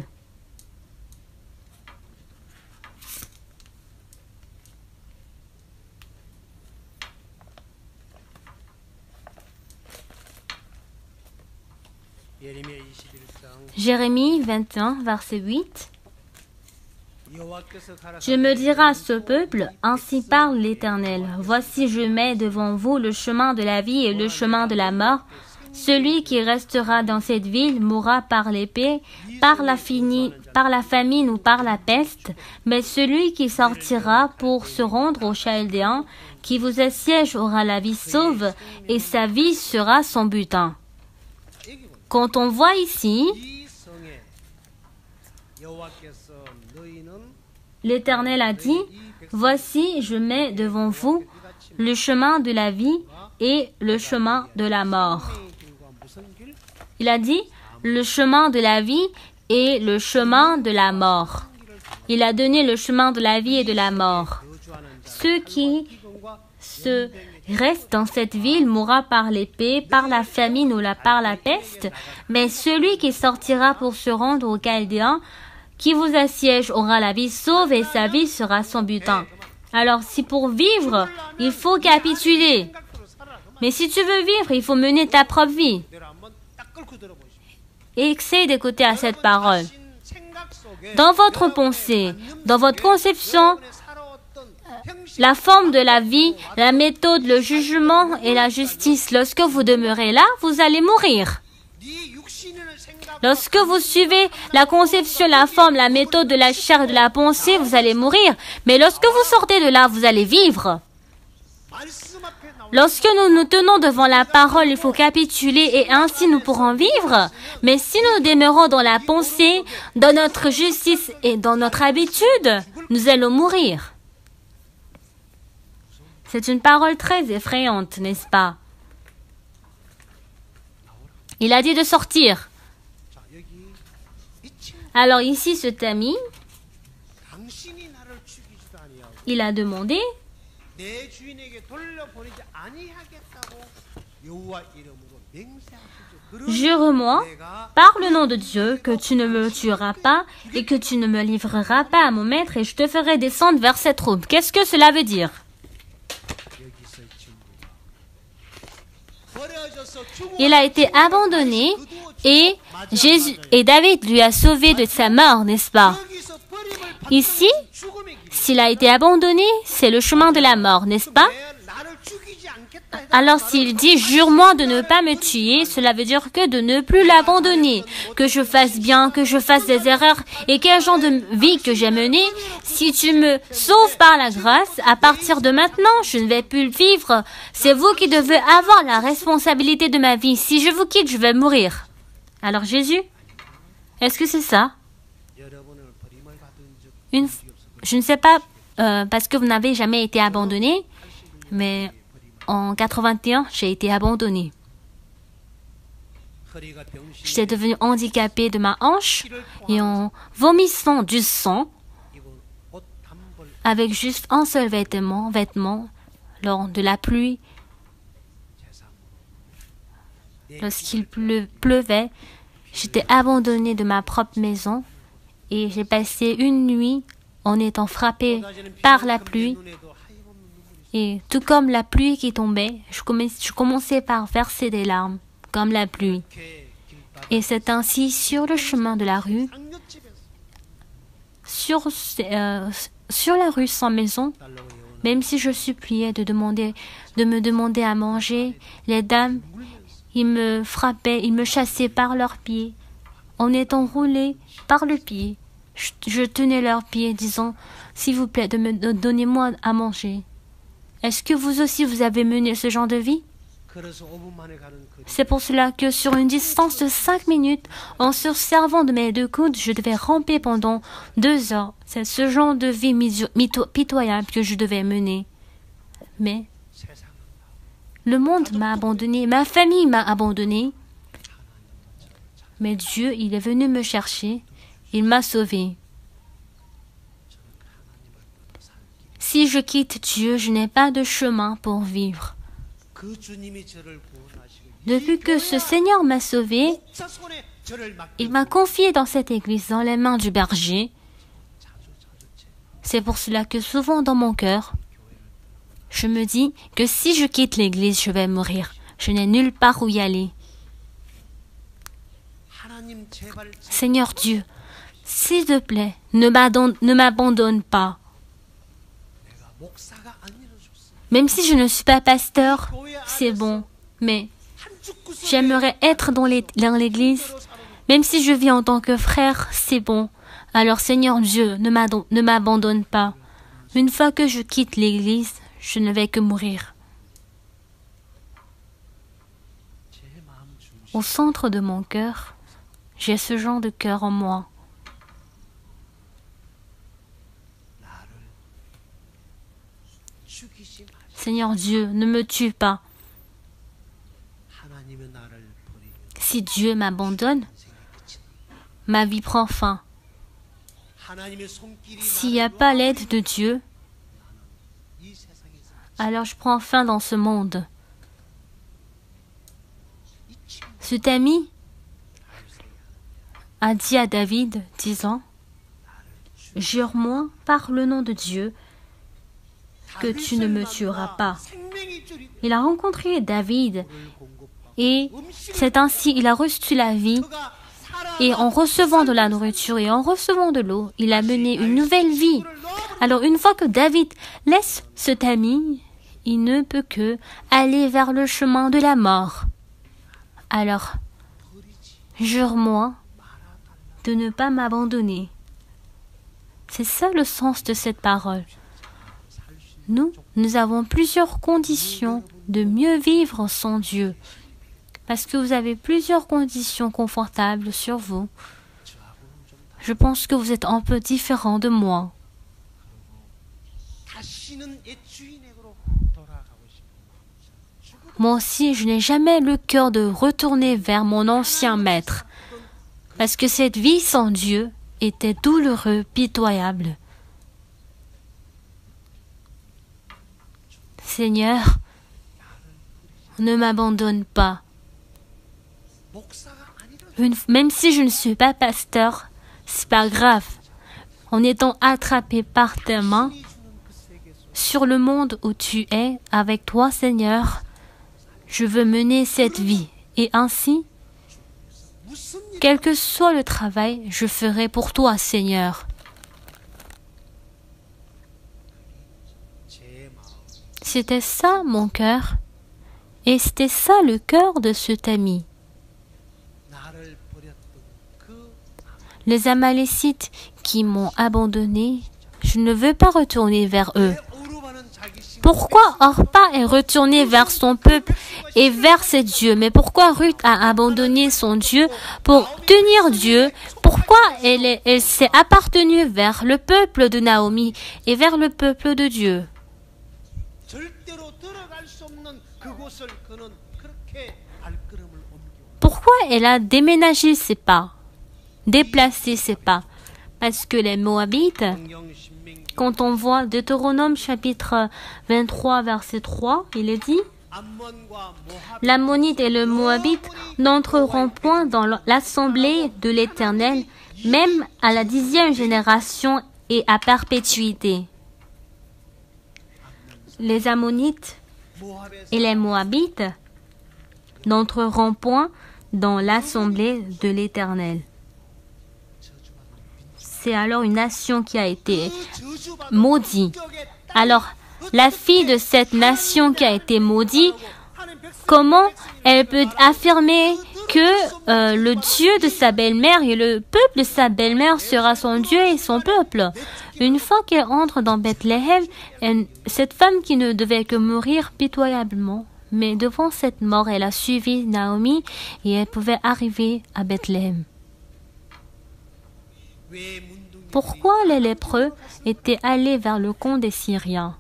Jérémie 21, verset 8. Tu me diras à ce peuple, ainsi parle l'Éternel. Voici, je mets devant vous le chemin de la vie et le chemin de la mort. Celui qui restera dans cette ville mourra par l'épée, par la famine ou par la peste. Mais celui qui sortira pour se rendre aux Chaldéens, qui vous assiège, aura la vie sauve, et sa vie sera son butin. Quand on voit ici, l'Éternel a dit, voici, je mets devant vous le chemin de la vie et le chemin de la mort. Il a dit, le chemin de la vie et le chemin de la mort. Il a donné le chemin de la vie et de la mort. Ceux qui se restent dans cette ville mourra par l'épée, par la famine ou par la peste, mais celui qui sortira pour se rendre aux Chaldéens, qui vous assiège, aura la vie sauve et sa vie sera son butin. Alors si pour vivre, il faut capituler. Mais si tu veux vivre, il faut mener ta propre vie. Et essaye d'écouter à cette parole. Dans votre pensée, dans votre conception, la forme de la vie, la méthode, le jugement et la justice, lorsque vous demeurez là, vous allez mourir. Lorsque vous suivez la conception, la forme, la méthode de la chair et de la pensée, vous allez mourir. Mais lorsque vous sortez de là, vous allez vivre. Lorsque nous nous tenons devant la parole, il faut capituler et ainsi nous pourrons vivre. Mais si nous demeurons dans la pensée, dans notre justice et dans notre habitude, nous allons mourir. C'est une parole très effrayante, n'est-ce pas? Il a dit de sortir. Alors ici, cet ami, il a demandé, jure-moi, par le nom de Dieu, que tu ne me tueras pas et que tu ne me livreras pas à mon maître et je te ferai descendre vers cette route. Qu'est-ce que cela veut dire? Il a été abandonné et David lui a sauvé de sa mort, n'est-ce pas? Ici, s'il a été abandonné, c'est le chemin de la mort, n'est-ce pas? Alors s'il dit, jure-moi de ne pas me tuer, cela veut dire que de ne plus l'abandonner, que je fasse bien, que je fasse des erreurs, et quel genre de vie que j'ai mené, si tu me sauves par la grâce, à partir de maintenant, je ne vais plus le vivre. C'est vous qui devez avoir la responsabilité de ma vie. Si je vous quitte, je vais mourir. Alors Jésus, est-ce que c'est ça? Je ne sais pas, parce que vous n'avez jamais été abandonné, mais en 81, j'ai été abandonné. J'étais devenu handicapé de ma hanche et en vomissant du sang, avec juste un seul vêtement lors de la pluie, lorsqu'il pleuvait, j'étais abandonné de ma propre maison et j'ai passé une nuit en étant frappé par la pluie. Et tout comme la pluie qui tombait, je commençais par verser des larmes, comme la pluie. Et c'est ainsi sur le chemin de la rue, sur la rue sans maison, même si je suppliais de me demander à manger, les dames, ils me frappaient, ils me chassaient par leurs pieds. En étant roulés par le pied, je tenais leurs pieds, disant, s'il vous plaît, donnez-moi à manger. Est-ce que vous aussi, vous avez mené ce genre de vie? C'est pour cela que sur une distance de 5 minutes, en se servant de mes 2 coudes, je devais ramper pendant 2 heures. C'est ce genre de vie pitoyable que je devais mener. Mais le monde m'a abandonné, ma famille m'a abandonné. Mais Dieu, il est venu me chercher, il m'a sauvé. Si je quitte Dieu, je n'ai pas de chemin pour vivre. Depuis que ce Seigneur m'a sauvé, il m'a confié dans cette église dans les mains du berger. C'est pour cela que souvent dans mon cœur, je me dis que si je quitte l'église, je vais mourir. Je n'ai nulle part où y aller. Seigneur Dieu, s'il te plaît, ne m'abandonne pas. Même si je ne suis pas pasteur, c'est bon. Mais j'aimerais être dans l'église. Même si je vis en tant que frère, c'est bon. Alors Seigneur Dieu, ne m'abandonne pas. Une fois que je quitte l'église, je ne vais que mourir. Au centre de mon cœur, j'ai ce genre de cœur en moi. Seigneur Dieu, ne me tue pas. Si Dieu m'abandonne, ma vie prend fin. S'il n'y a pas l'aide de Dieu, alors je prends fin dans ce monde. Cet ami a dit à David, disant, « Jure-moi par le nom de Dieu que tu ne me tueras pas. » Il a rencontré David et c'est ainsi il a reçu la vie. Et en recevant de la nourriture et en recevant de l'eau, il a mené une nouvelle vie. Alors une fois que David laisse cet ami, il ne peut que aller vers le chemin de la mort. Alors, jure-moi de ne pas m'abandonner. C'est ça le sens de cette parole. Nous avons plusieurs conditions de mieux vivre sans Dieu. Parce que vous avez plusieurs conditions confortables sur vous. Je pense que vous êtes un peu différent de moi. Moi aussi, je n'ai jamais le cœur de retourner vers mon ancien maître. Parce que cette vie sans Dieu était douloureuse, pitoyable. Seigneur, ne m'abandonne pas. Même si je ne suis pas pasteur, c'est pas grave. En étant attrapé par tes mains, sur le monde où tu es, avec toi, Seigneur, je veux mener cette vie. Et ainsi, quel que soit le travail, je ferai pour toi, Seigneur. C'était ça mon cœur, et c'était ça le cœur de cet ami. Les Amalécites qui m'ont abandonné, je ne veux pas retourner vers eux. Pourquoi Orpa est retournée vers son peuple et vers ses dieux? Mais pourquoi Ruth a abandonné son Dieu pour tenir Dieu? Pourquoi elle s'est appartenue vers le peuple de Naomi et vers le peuple de Dieu? Pourquoi elle a déménagé ses pas, déplacé ses pas? Parce que les Moabites, quand on voit Deutéronome chapitre 23 verset 3, il est dit, l'Ammonite et le Moabite n'entreront point dans l'assemblée de l'Éternel, même à la 10e génération et à perpétuité. Les Ammonites et les Moabites n'entreront point dans l'assemblée de l'Éternel. C'est alors une nation qui a été maudite. Alors, la fille de cette nation qui a été maudite, comment elle peut affirmer que le Dieu de sa belle-mère et le peuple de sa belle-mère sera son Dieu et son peuple? Une fois qu'elle entre dans Bethléem, cette femme qui ne devait que mourir pitoyablement, mais devant cette mort, elle a suivi Naomi et elle pouvait arriver à Bethléem. Pourquoi les lépreux étaient allés vers le camp des Syriens?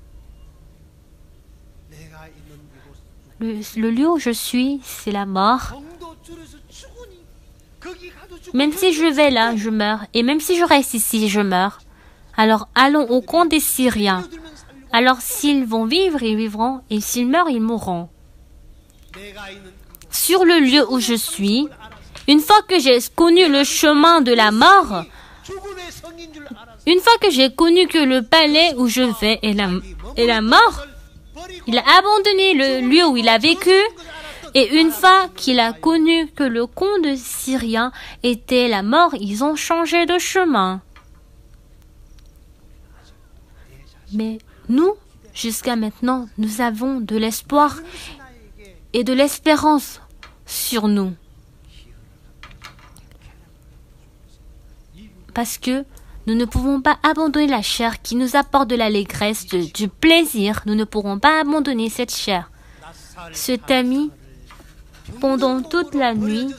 Le lieu où je suis, c'est la mort. Même si je vais là, je meurs. Et même si je reste ici, je meurs. Alors allons au camp des Syriens. Alors s'ils vont vivre, ils vivront. Et s'ils meurent, ils mourront. sur le lieu où je suis, une fois que j'ai connu le chemin de la mort, une fois que j'ai connu que le palais où je vais est la mort, il a abandonné le lieu où il a vécu. Et une fois qu'il a connu que le comte syrien était la mort, ils ont changé de chemin. Mais nous, jusqu'à maintenant, nous avons de l'espoir et de l'espérance sur nous. Parce que nous ne pouvons pas abandonner la chair qui nous apporte de l'allégresse, du plaisir. Nous ne pourrons pas abandonner cette chair. Cet ami, pendant toute la nuit,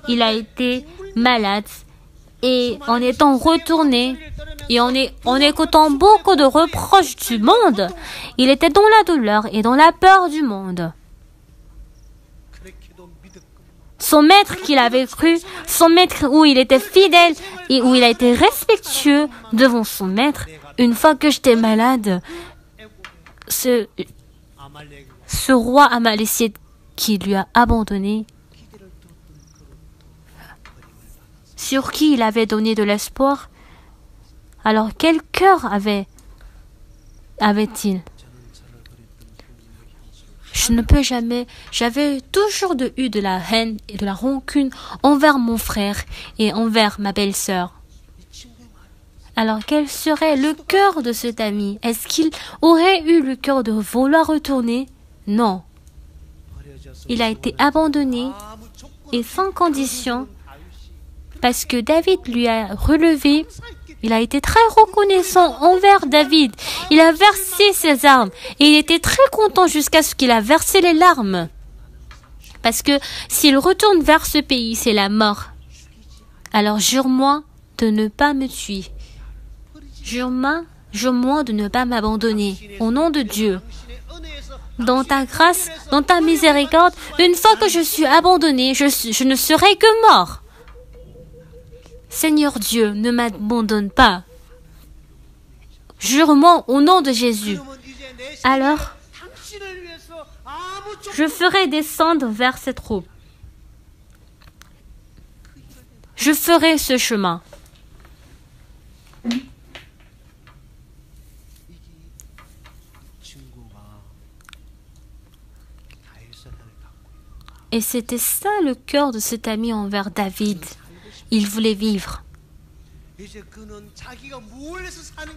il a été malade et en étant retourné et en écoutant beaucoup de reproches du monde, il était dans la douleur et dans la peur du monde. Son maître qu'il avait cru, son maître où il était fidèle et où il a été respectueux devant son maître, une fois que j'étais malade, ce roi amalécite qui lui a abandonné, sur qui il avait donné de l'espoir, alors quel cœur avait-il? Je ne peux jamais, j'avais toujours eu de la haine et de la rancune envers mon frère et envers ma belle-sœur. Alors quel serait le cœur de cet ami? Est-ce qu'il aurait eu le cœur de vouloir retourner? Non. Il a été abandonné et sans condition parce que David lui a relevé. Il a été très reconnaissant envers David. Il a versé ses armes et il était très content jusqu'à ce qu'il a versé les larmes. Parce que s'il retourne vers ce pays, c'est la mort. Alors jure-moi de ne pas me tuer. Jure-moi de ne pas m'abandonner. Au nom de Dieu. Dans ta grâce, dans ta miséricorde, une fois que je suis abandonné, je ne serai que mort. Seigneur Dieu, ne m'abandonne pas. Jure-moi au nom de Jésus. Alors, je ferai descendre vers cette route. Je ferai ce chemin. Et c'était ça le cœur de cet ami envers David. Il voulait vivre.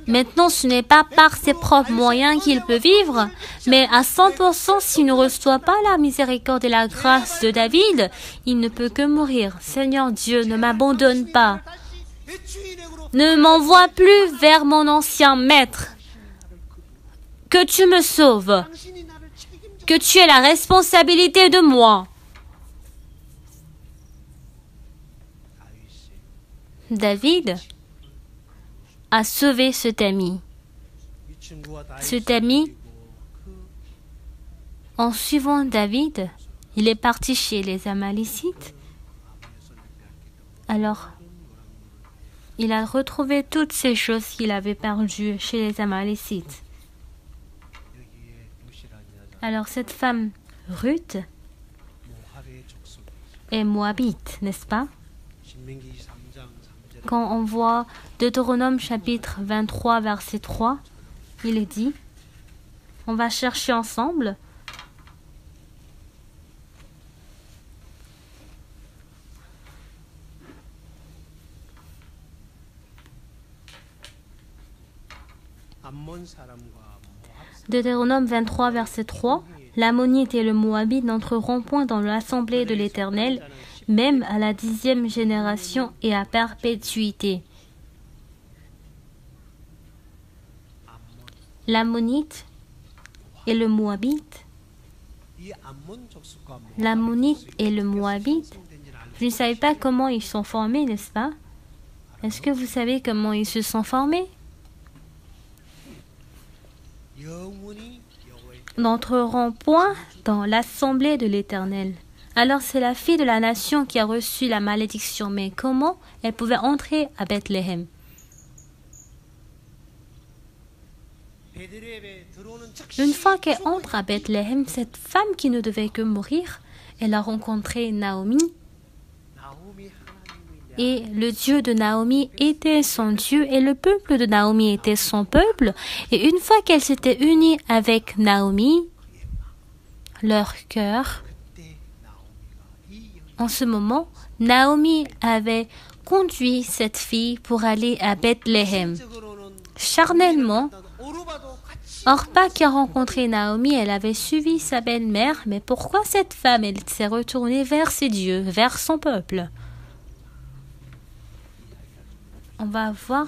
Maintenant, ce n'est pas par ses propres moyens qu'il peut vivre, mais à 100%, s'il ne reçoit pas la miséricorde et la grâce de David, il ne peut que mourir. Seigneur Dieu, ne m'abandonne pas. Ne m'envoie plus vers mon ancien maître. Que tu me sauves. Que tu aies la responsabilité de moi. David a sauvé cet ami. Cet ami, en suivant David, il est parti chez les Amalécites. Alors, il a retrouvé toutes ces choses qu'il avait perdues chez les Amalécites. Alors, cette femme, Ruth, est moabite, n'est-ce pas? Quand on voit Deutéronome chapitre 23, verset 3, il est dit, on va chercher ensemble. Deutéronome 23, verset 3, l'Ammonite et le Moabite n'entreront point dans l'assemblée de l'Éternel, même à la 10e génération et à perpétuité. L'Ammonite et le Moabite. L'Ammonite et le Moabite, vous ne savez pas comment ils sont formés, n'est-ce pas? Est-ce que vous savez comment ils se sont formés? N'entreront point dans l'assemblée de l'Éternel. Alors c'est la fille de la nation qui a reçu la malédiction. Mais comment elle pouvait entrer à Bethléem? Une fois qu'elle entre à Bethléem, cette femme qui ne devait que mourir elle a rencontré Naomi. Et le Dieu de Naomi était son Dieu et le peuple de Naomi était son peuple. Et une fois qu'elle s'était unie avec Naomi, leur cœur, en ce moment, Naomi avait conduit cette fille pour aller à Bethléem. Charnellement, Orpa qui a rencontré Naomi, elle avait suivi sa belle-mère, mais pourquoi cette femme, elle s'est retournée vers ses dieux, vers son peuple? On va voir,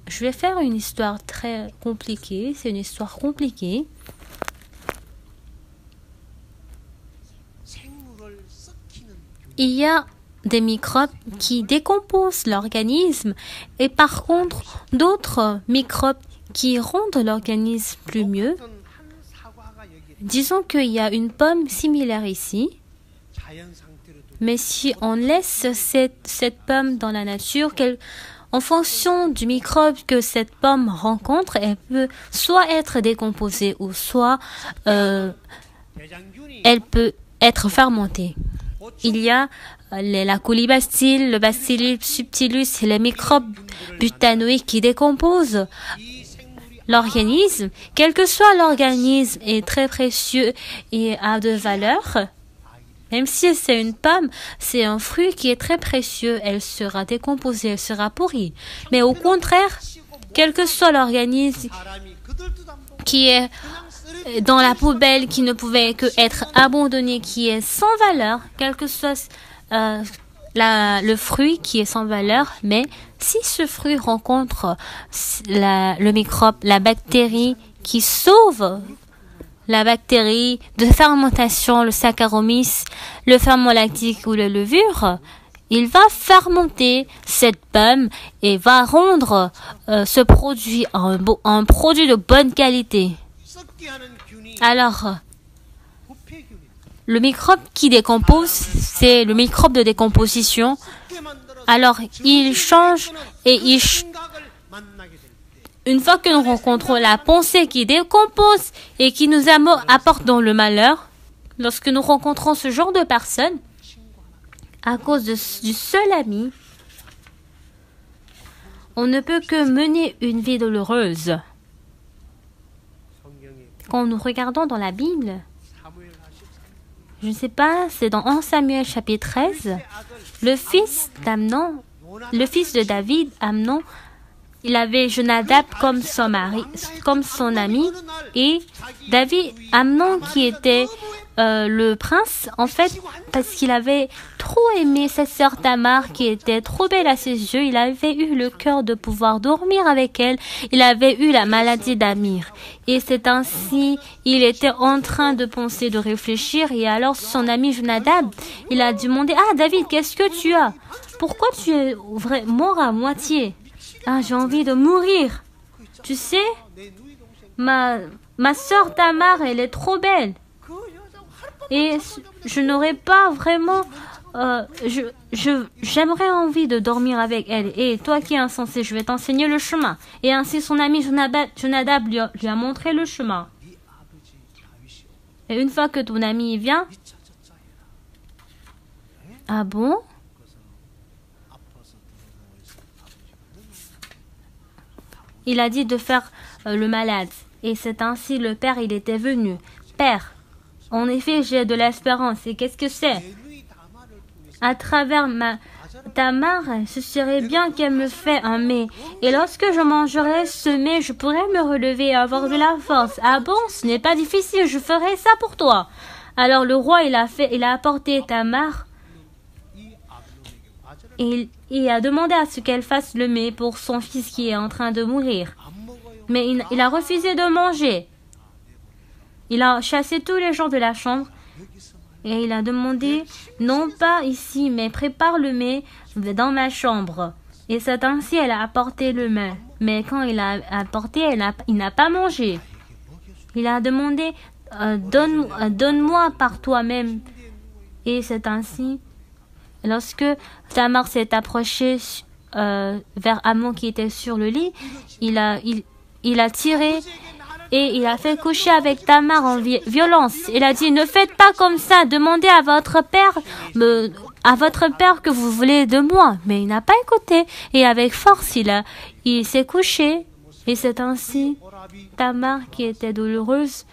je vais faire une histoire très compliquée, c'est une histoire compliquée. Il y a des microbes qui décomposent l'organisme et par contre d'autres microbes qui rendent l'organisme plus mieux. Disons qu'il y a une pomme similaire ici, mais si on laisse cette pomme dans la nature, en fonction du microbe que cette pomme rencontre, elle peut soit être décomposée ou soit elle peut être fermentée. Il y a la colibacille, le Bacillus subtilus et les microbes butanoïques qui décomposent l'organisme. Quel que soit l'organisme est très précieux et a de valeur. Même si c'est une pomme, c'est un fruit qui est très précieux. Elle sera décomposée, elle sera pourrie. Mais au contraire, quel que soit l'organisme qui est dans la poubelle, qui ne pouvait que être abandonné, qui est sans valeur, quel que soit le fruit qui est sans valeur, mais si ce fruit rencontre le microbe, la bactérie qui sauve la bactérie de fermentation, le Saccharomyces, le ferment lactique ou la levure, il va fermenter cette pomme et va rendre ce produit un produit de bonne qualité. Alors, le microbe qui décompose, c'est le microbe de décomposition. Alors, il change et une fois que nous rencontrons la pensée qui décompose et qui nous apporte dans le malheur, lorsque nous rencontrons ce genre de personnes, à cause du seul ami, on ne peut que mener une vie douloureuse. Quand nous regardons dans la Bible, je ne sais pas, c'est dans 1 Samuel chapitre 13, le fils de David, Amnon, il avait Jonadab comme son mari, comme son ami, et Amnon qui était le prince, en fait, parce qu'il avait trop aimé sa sœur Tamar qui était trop belle à ses yeux, il avait eu le cœur de pouvoir dormir avec elle, il avait eu la maladie d'Amir. Et c'est ainsi, il était en train de penser, de réfléchir, et alors son ami Jonadab, il a demandé, « Ah David, qu'est-ce que tu as? Pourquoi tu es mort à moitié? Ah, j'ai envie de mourir. Tu sais, ma sœur Tamar, elle est trop belle. Et je n'aurais pas vraiment... j'aimerais envie de dormir avec elle. Et toi qui es insensé, je vais t'enseigner le chemin. » Et ainsi son ami Jonadab lui a montré le chemin. Et une fois que ton ami vient... Ah bon? Il a dit de faire le malade. Et c'est ainsi le père, il était venu. « Père, en effet, j'ai de l'espérance. Et qu'est-ce que c'est? À travers Tamar, ce serait bien qu'elle me fait un mets. Et lorsque je mangerai ce mets, je pourrai me relever et avoir de la force. Ah bon, ce n'est pas difficile, je ferai ça pour toi. » Alors le roi, il a apporté Tamar. Et il a demandé à ce qu'elle fasse le mets pour son fils qui est en train de mourir. Mais il a refusé de manger. Il a chassé tous les gens de la chambre et il a demandé, non pas ici, mais prépare le mets dans ma chambre. Et c'est ainsi elle a apporté le mets. Mais quand il a apporté, il n'a pas mangé. Il a demandé, donne-moi par toi-même. Et c'est ainsi, lorsque Tamar s'est approchée vers Amnon qui était sur le lit, il a tiré et il a fait coucher avec Tamar en violence. Il a dit, ne faites pas comme ça, demandez à votre père que vous voulez de moi. Mais il n'a pas écouté et avec force il s'est couché. Et c'est ainsi Tamar qui était douloureuse.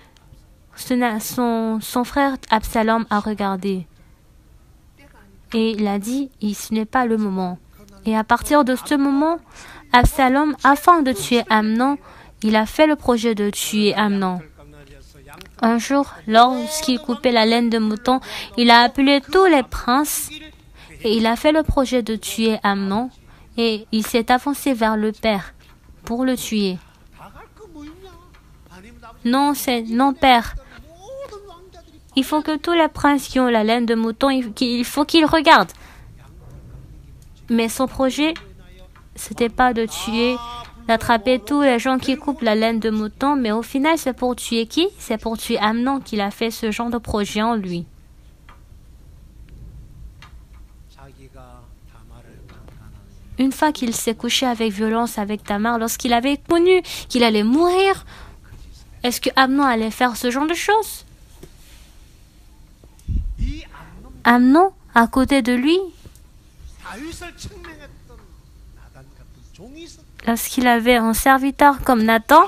Son frère Absalom a regardé et il a dit, ce n'est pas le moment. Et à partir de ce moment, Absalom, afin de tuer Amnon, il a fait le projet de tuer Amnon. Un jour, lorsqu'il coupait la laine de mouton, il a appelé tous les princes et il a fait le projet de tuer Amnon et il s'est avancé vers le père pour le tuer. Non, père. Il faut que tous les princes qui ont la laine de mouton, il faut qu'ils regardent. Mais son projet, c'était pas de tuer, d'attraper tous les gens qui coupent la laine de mouton, mais au final, c'est pour tuer qui? C'est pour tuer Amnon qu'il a fait ce genre de projet en lui. Une fois qu'il s'est couché avec violence avec Tamar, lorsqu'il avait connu qu'il allait mourir, est-ce que Amnon allait faire ce genre de choses? Amnon, à côté de lui, lorsqu'il avait un serviteur comme Nathan,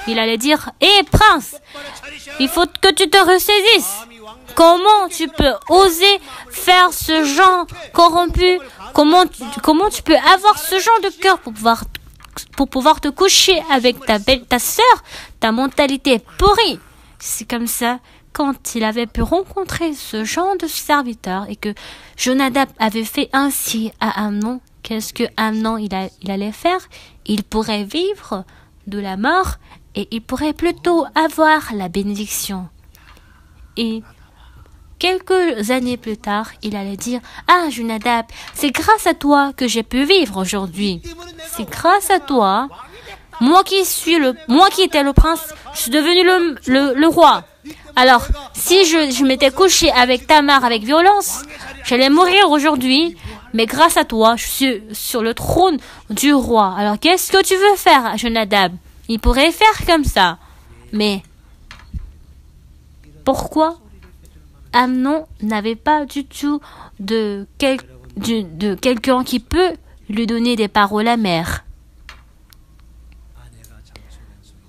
il allait dire, « Hé, prince, il faut que tu te ressaisisses. Comment tu peux oser faire ce genre corrompu? Comment tu peux avoir ce genre de cœur pour pouvoir te coucher avec ta sœur? Ta mentalité est pourrie. » C'est comme ça, quand il avait pu rencontrer ce genre de serviteur et que Jonadab avait fait ainsi à Amnon, qu'est-ce que Amnon il allait faire? Il pourrait vivre de la mort et il pourrait plutôt avoir la bénédiction. Et quelques années plus tard, il allait dire, « Ah, Jonadab, c'est grâce à toi que j'ai pu vivre aujourd'hui. C'est grâce à toi, moi qui étais le prince, je suis devenu le roi. Alors, si je m'étais couché avec Tamar avec violence, j'allais mourir aujourd'hui, mais grâce à toi, je suis sur le trône du roi. Alors, qu'est-ce que tu veux faire, Jonadab? Il pourrait faire comme ça. Mais pourquoi Amnon n'avait pas du tout de quelqu'un qui peut lui donner des paroles amères?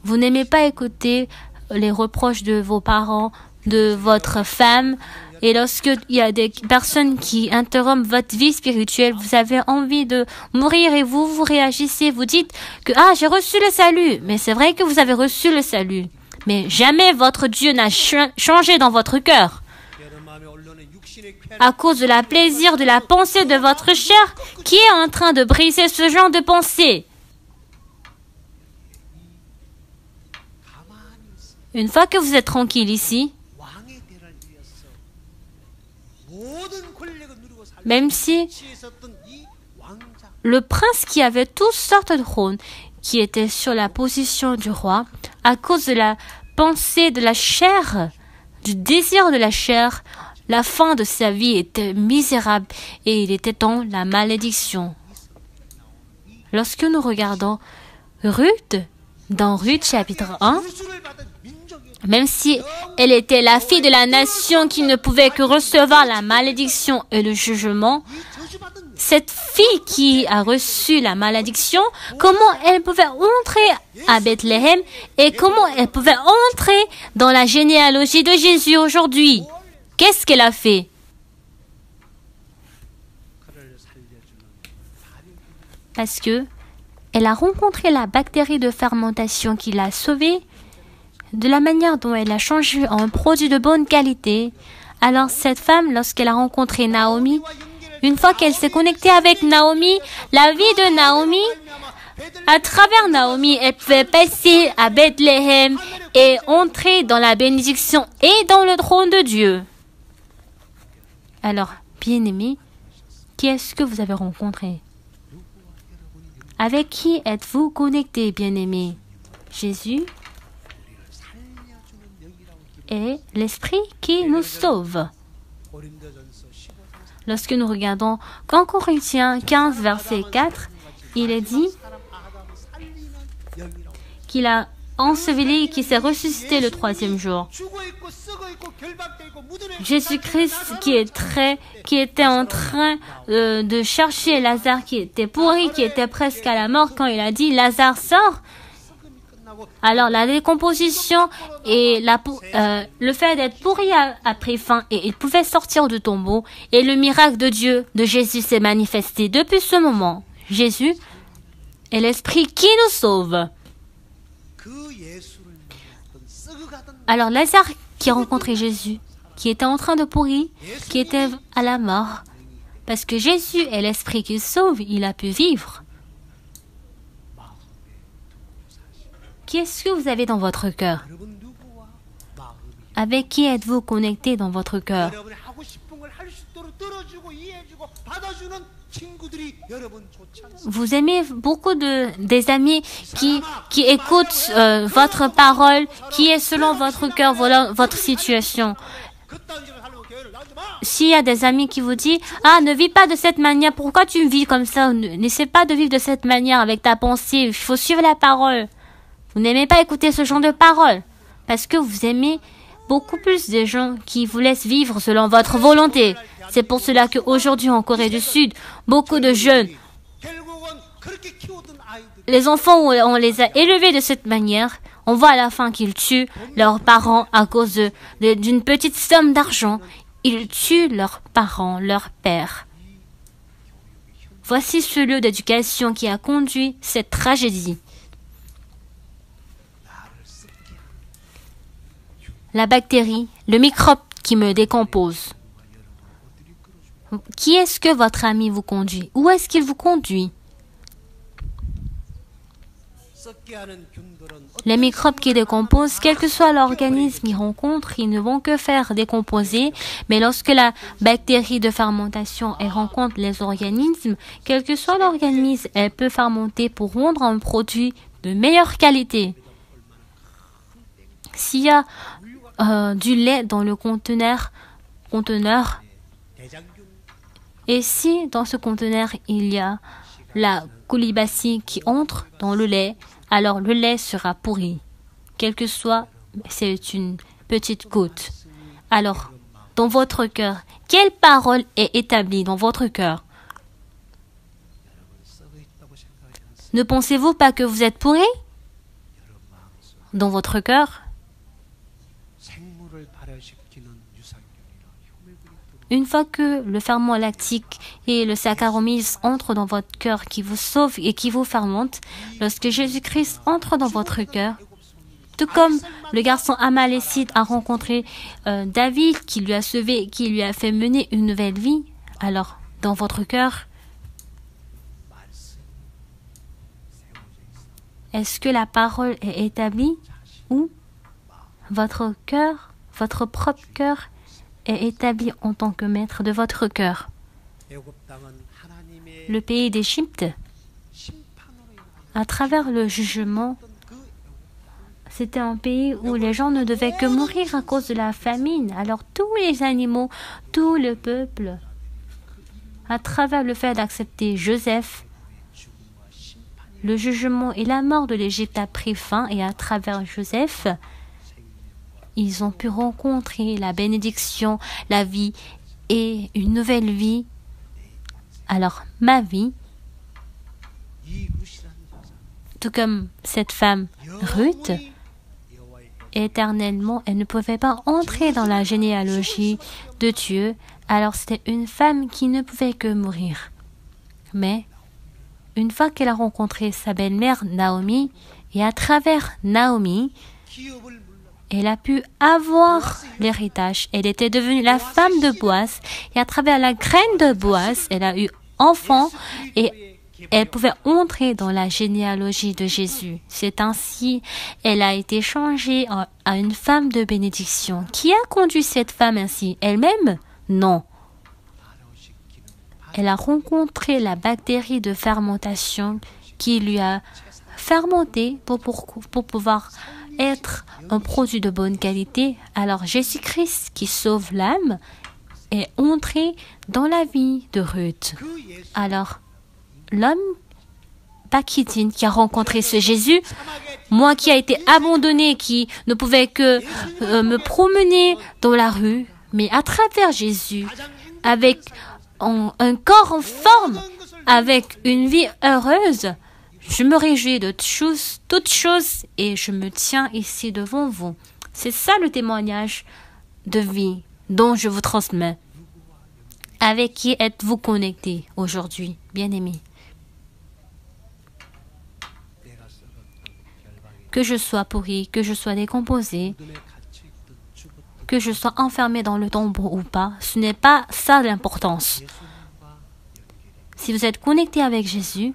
Vous n'aimez pas écouter les reproches de vos parents, de votre femme, et lorsqu'il y a des personnes qui interrompent votre vie spirituelle, vous avez envie de mourir et vous réagissez, vous dites que « Ah, j'ai reçu le salut !» Mais c'est vrai que vous avez reçu le salut. Mais jamais votre Dieu n'a changé dans votre cœur. À cause de la plaisir de la pensée de votre chair, qui est en train de briser ce genre de pensée? Une fois que vous êtes tranquille ici, même si le prince qui avait toutes sortes de trônes, qui était sur la position du roi, à cause de la pensée de la chair, du désir de la chair, la fin de sa vie était misérable et il était dans la malédiction. Lorsque nous regardons Ruth, dans Ruth chapitre 1, même si elle était la fille de la nation qui ne pouvait que recevoir la malédiction et le jugement, cette fille qui a reçu la malédiction, comment elle pouvait entrer à Bethléem et comment elle pouvait entrer dans la généalogie de Jésus aujourd'hui? Qu'est-ce qu'elle a fait? Parce que elle a rencontré la bactérie de fermentation qui l'a sauvée. De la manière dont elle a changé en produit de bonne qualité. Alors cette femme, lorsqu'elle a rencontré Naomi, une fois qu'elle s'est connectée avec Naomi, la vie de Naomi, à travers Naomi, elle pouvait passer à Bethléem et entrer dans la bénédiction et dans le trône de Dieu. Alors, bien-aimés, qui est-ce que vous avez rencontré? Avec qui êtes-vous connecté, bien-aimés? Jésus et l'Esprit qui nous sauve. Lorsque nous regardons qu'en Corinthiens 15, verset 4, il est dit qu'il a enseveli et qui s'est ressuscité le troisième jour. Jésus-Christ qui était en train de chercher Lazare qui était pourri, qui était presque à la mort quand il a dit Lazare sort. Alors la décomposition et le fait d'être pourri a pris fin et il pouvait sortir du tombeau et le miracle de Dieu, de Jésus s'est manifesté. Depuis ce moment, Jésus est l'Esprit qui nous sauve. Alors Lazare qui a rencontré Jésus, qui était en train de pourrir, qui était à la mort, parce que Jésus est l'Esprit qui sauve, il a pu vivre. Qu'est-ce que vous avez dans votre cœur? Avec qui êtes-vous connecté dans votre cœur? Vous aimez beaucoup des amis qui écoutent votre parole, qui est selon votre cœur, votre situation. S'il y a des amis qui vous disent « Ah, ne vis pas de cette manière, pourquoi tu vis comme ça? N'essaie pas de vivre de cette manière avec ta pensée, il faut suivre la parole. » Vous n'aimez pas écouter ce genre de paroles parce que vous aimez beaucoup plus des gens qui vous laissent vivre selon votre volonté. C'est pour cela qu'aujourd'hui en Corée du Sud, beaucoup de jeunes, les enfants, on les a élevés de cette manière, on voit à la fin qu'ils tuent leurs parents à cause d'une petite somme d'argent. Ils tuent leurs parents, leur père. Voici ce lieu d'éducation qui a conduit cette tragédie. La bactérie, le microbe qui me décompose. Qui est-ce que votre ami vous conduit? Où est-ce qu'il vous conduit? Les microbes qui décomposent, quel que soit l'organisme qu'ils rencontrent, ils ne vont que faire décomposer. Mais lorsque la bactérie de fermentation elle rencontre les organismes, quel que soit l'organisme, elle peut fermenter pour rendre un produit de meilleure qualité. S'il y a du lait dans le conteneur, et si dans ce conteneur il y a la colibacille qui entre dans le lait, alors le lait sera pourri. Quel que soit, c'est une petite goutte. Alors, dans votre cœur, quelle parole est établie dans votre cœur? Ne pensez-vous pas que vous êtes pourri dans votre cœur? Une fois que le ferment lactique et le Saccharomyces entrent dans votre cœur, qui vous sauve et qui vous fermente, lorsque Jésus-Christ entre dans votre cœur, tout comme le garçon amalécite a rencontré David, qui lui a sauvé, qui lui a fait mener une nouvelle vie, alors dans votre cœur, est-ce que la parole est établie ou votre cœur, votre propre cœur, est établi en tant que maître de votre cœur? Le pays d'Égypte, à travers le jugement, c'était un pays où les gens ne devaient que mourir à cause de la famine. Alors tous les animaux, tout le peuple, à travers le fait d'accepter Joseph, le jugement et la mort de l'Égypte a pris fin et à travers Joseph, ils ont pu rencontrer la bénédiction, la vie et une nouvelle vie. Alors, ma vie, tout comme cette femme Ruth, éternellement, elle ne pouvait pas entrer dans la généalogie de Dieu. Alors, c'était une femme qui ne pouvait que mourir. Mais, une fois qu'elle a rencontré sa belle-mère Naomi, et à travers Naomi, elle a pu avoir l'héritage. Elle était devenue la femme de Boaz. Et à travers la graine de Boaz, elle a eu enfant et elle pouvait entrer dans la généalogie de Jésus. C'est ainsi, elle a été changée à une femme de bénédiction. Qui a conduit cette femme ainsi? Elle-même? Non. Elle a rencontré la bactérie de fermentation qui lui a fermenté pour pouvoir être un produit de bonne qualité. Alors Jésus-Christ qui sauve l'âme est entré dans la vie de Ruth. Alors l'homme Pakidine qui a rencontré ce Jésus. Moi qui a été abandonnée, qui ne pouvais que me promener dans la rue, mais à travers Jésus, avec un corps en forme, avec une vie heureuse, je me réjouis de toutes choses et je me tiens ici devant vous. C'est ça le témoignage de vie dont je vous transmets. Avec qui êtes-vous connectés aujourd'hui, bien-aimés? Que je sois pourri, que je sois décomposé, que je sois enfermé dans le tombeau ou pas, ce n'est pas ça l'importance. Si vous êtes connecté avec Jésus,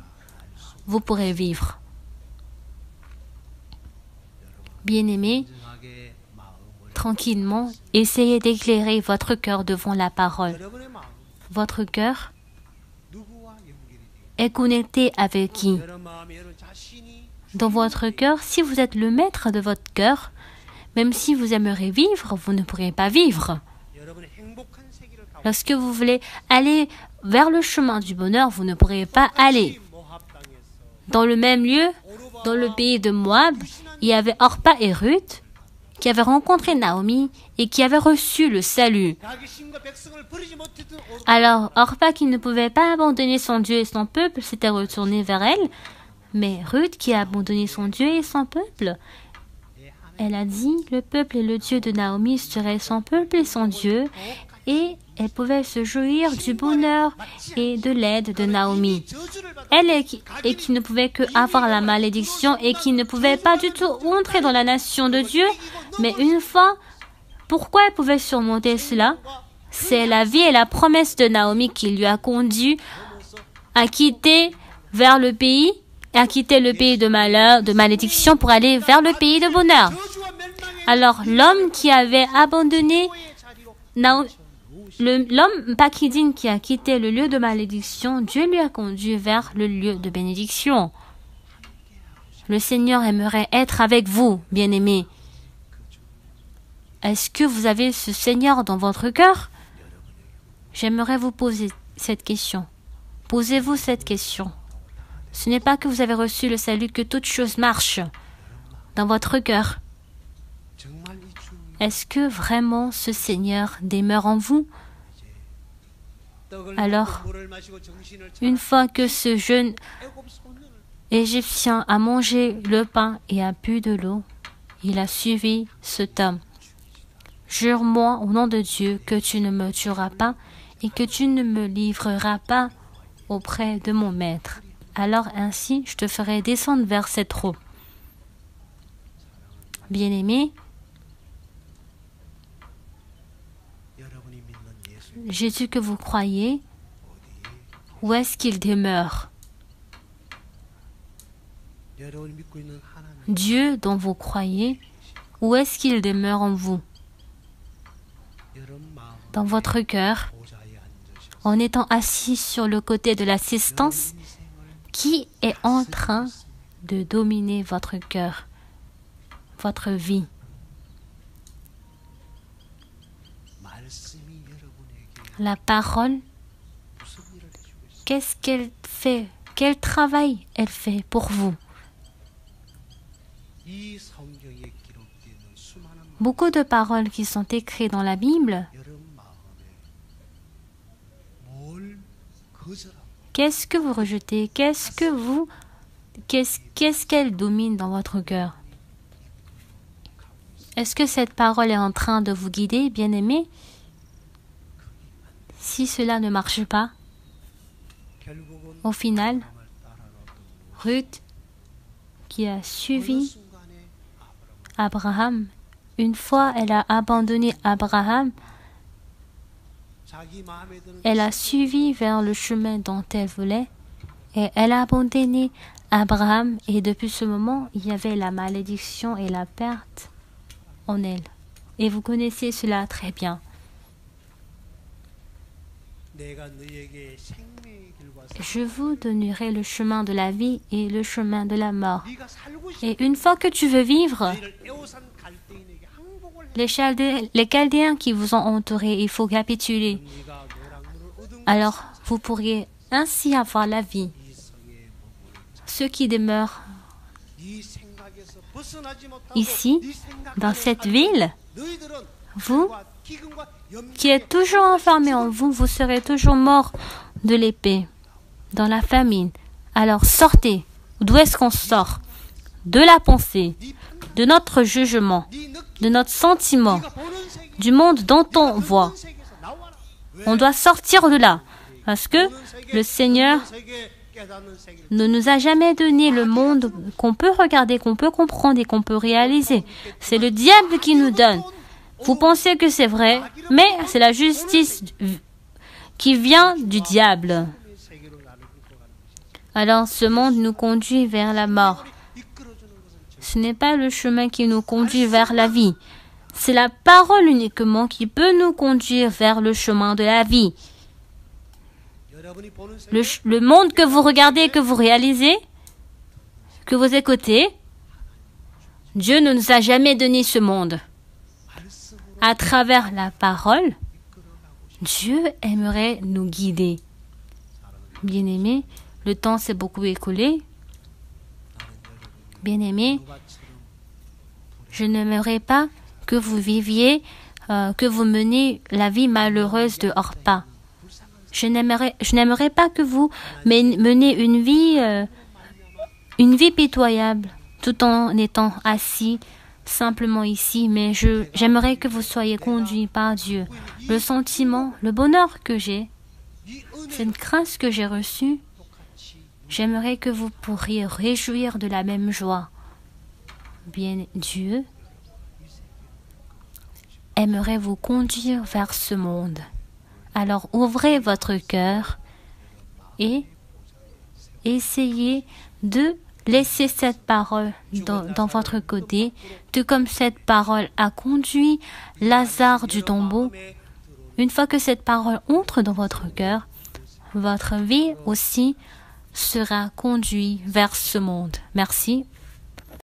vous pourrez vivre. Bien-aimés, tranquillement, essayez d'éclairer votre cœur devant la parole. Votre cœur est connecté avec qui? Dans votre cœur, si vous êtes le maître de votre cœur, même si vous aimeriez vivre, vous ne pourrez pas vivre. Lorsque vous voulez aller vers le chemin du bonheur, vous ne pourrez pas aller. Dans le même lieu, dans le pays de Moab, il y avait Orpa et Ruth qui avaient rencontré Naomi et qui avaient reçu le salut. Alors, Orpa, qui ne pouvait pas abandonner son Dieu et son peuple, s'était retourné vers elle. Mais Ruth, qui a abandonné son Dieu et son peuple, elle a dit, le peuple et le Dieu de Naomi seraient son peuple et son Dieu, et elle pouvait se jouir du bonheur et de l'aide de Naomi. Elle qui ne pouvait que avoir la malédiction et qui ne pouvait pas du tout entrer dans la nation de Dieu, mais une fois, pourquoi elle pouvait surmonter cela? C'est la vie et la promesse de Naomi qui lui a conduit à quitter vers le pays, à quitter le pays de malheur, de malédiction pour aller vers le pays de bonheur. Alors, l'homme qui avait abandonné, l'homme Pakidine qui a quitté le lieu de malédiction, Dieu lui a conduit vers le lieu de bénédiction. Le Seigneur aimerait être avec vous, bien-aimés. Est-ce que vous avez ce Seigneur dans votre cœur? J'aimerais vous poser cette question. Posez-vous cette question. Ce n'est pas que vous avez reçu le salut que toute chose marche dans votre cœur. Est-ce que vraiment ce Seigneur demeure en vous? Alors, une fois que ce jeune Égyptien a mangé le pain et a bu de l'eau, il a suivi cet homme. Jure-moi au nom de Dieu que tu ne me tueras pas et que tu ne me livreras pas auprès de mon maître. Alors ainsi, je te ferai descendre vers cette eau. Bien-aimé, Jésus que vous croyez, où est-ce qu'il demeure? Dieu dont vous croyez, où est-ce qu'il demeure en vous? Dans votre cœur, en étant assis sur le côté de l'assistance, qui est en train de dominer votre cœur, votre vie? La parole, qu'est-ce qu'elle fait? Quel travail elle fait pour vous? Beaucoup de paroles qui sont écrites dans la Bible, qu'est-ce que vous rejetez? Qu'est-ce qu'elle domine dans votre cœur? Est-ce que cette parole est en train de vous guider, bien-aimés? Si cela ne marche pas, au final, Ruth, qui a suivi Abraham, une fois elle a abandonné Abraham, elle a suivi vers le chemin dont elle voulait et elle a abandonné Abraham et depuis ce moment, il y avait la malédiction et la perte en elle. Et vous connaissez cela très bien. Je vous donnerai le chemin de la vie et le chemin de la mort. Et une fois que tu veux vivre, les Chaldéens qui vous ont entouré, il faut capituler. Alors, vous pourriez ainsi avoir la vie. ceux qui demeurent ici, dans cette ville, vous qui êtes toujours enfermés en vous, vous serez toujours morts de l'épée, dans la famine. Alors sortez. D'où est-ce qu'on sort? De la pensée, de notre jugement, de notre sentiment, du monde dont on voit. On doit sortir de là, parce que le Seigneur ne nous a jamais donné le monde qu'on peut regarder, qu'on peut comprendre et qu'on peut réaliser. C'est le diable qui nous donne. Vous pensez que c'est vrai, mais c'est la justice qui vient du diable. Alors ce monde nous conduit vers la mort. Ce n'est pas le chemin qui nous conduit vers la vie. C'est la parole uniquement qui peut nous conduire vers le chemin de la vie. Le monde que vous regardez, que vous réalisez, que vous écoutez, Dieu ne nous a jamais donné ce monde. À travers la parole, Dieu aimerait nous guider. Bien-aimés, le temps s'est beaucoup écoulé. Bien-aimés, je n'aimerais pas que vous viviez, que vous meniez la vie malheureuse de Orpa. Je n'aimerais pas que vous meniez une vie pitoyable, tout en étant assis simplement ici, mais j'aimerais que vous soyez conduits par Dieu. Le sentiment, le bonheur que j'ai, cette grâce que j'ai reçue, j'aimerais que vous pourriez réjouir de la même joie. Bien, Dieu aimerait vous conduire vers ce monde. Alors ouvrez votre cœur et essayez de laissez cette parole dans votre côté, tout comme cette parole a conduit Lazare du tombeau. Une fois que cette parole entre dans votre cœur, votre vie aussi sera conduite vers ce monde. Merci.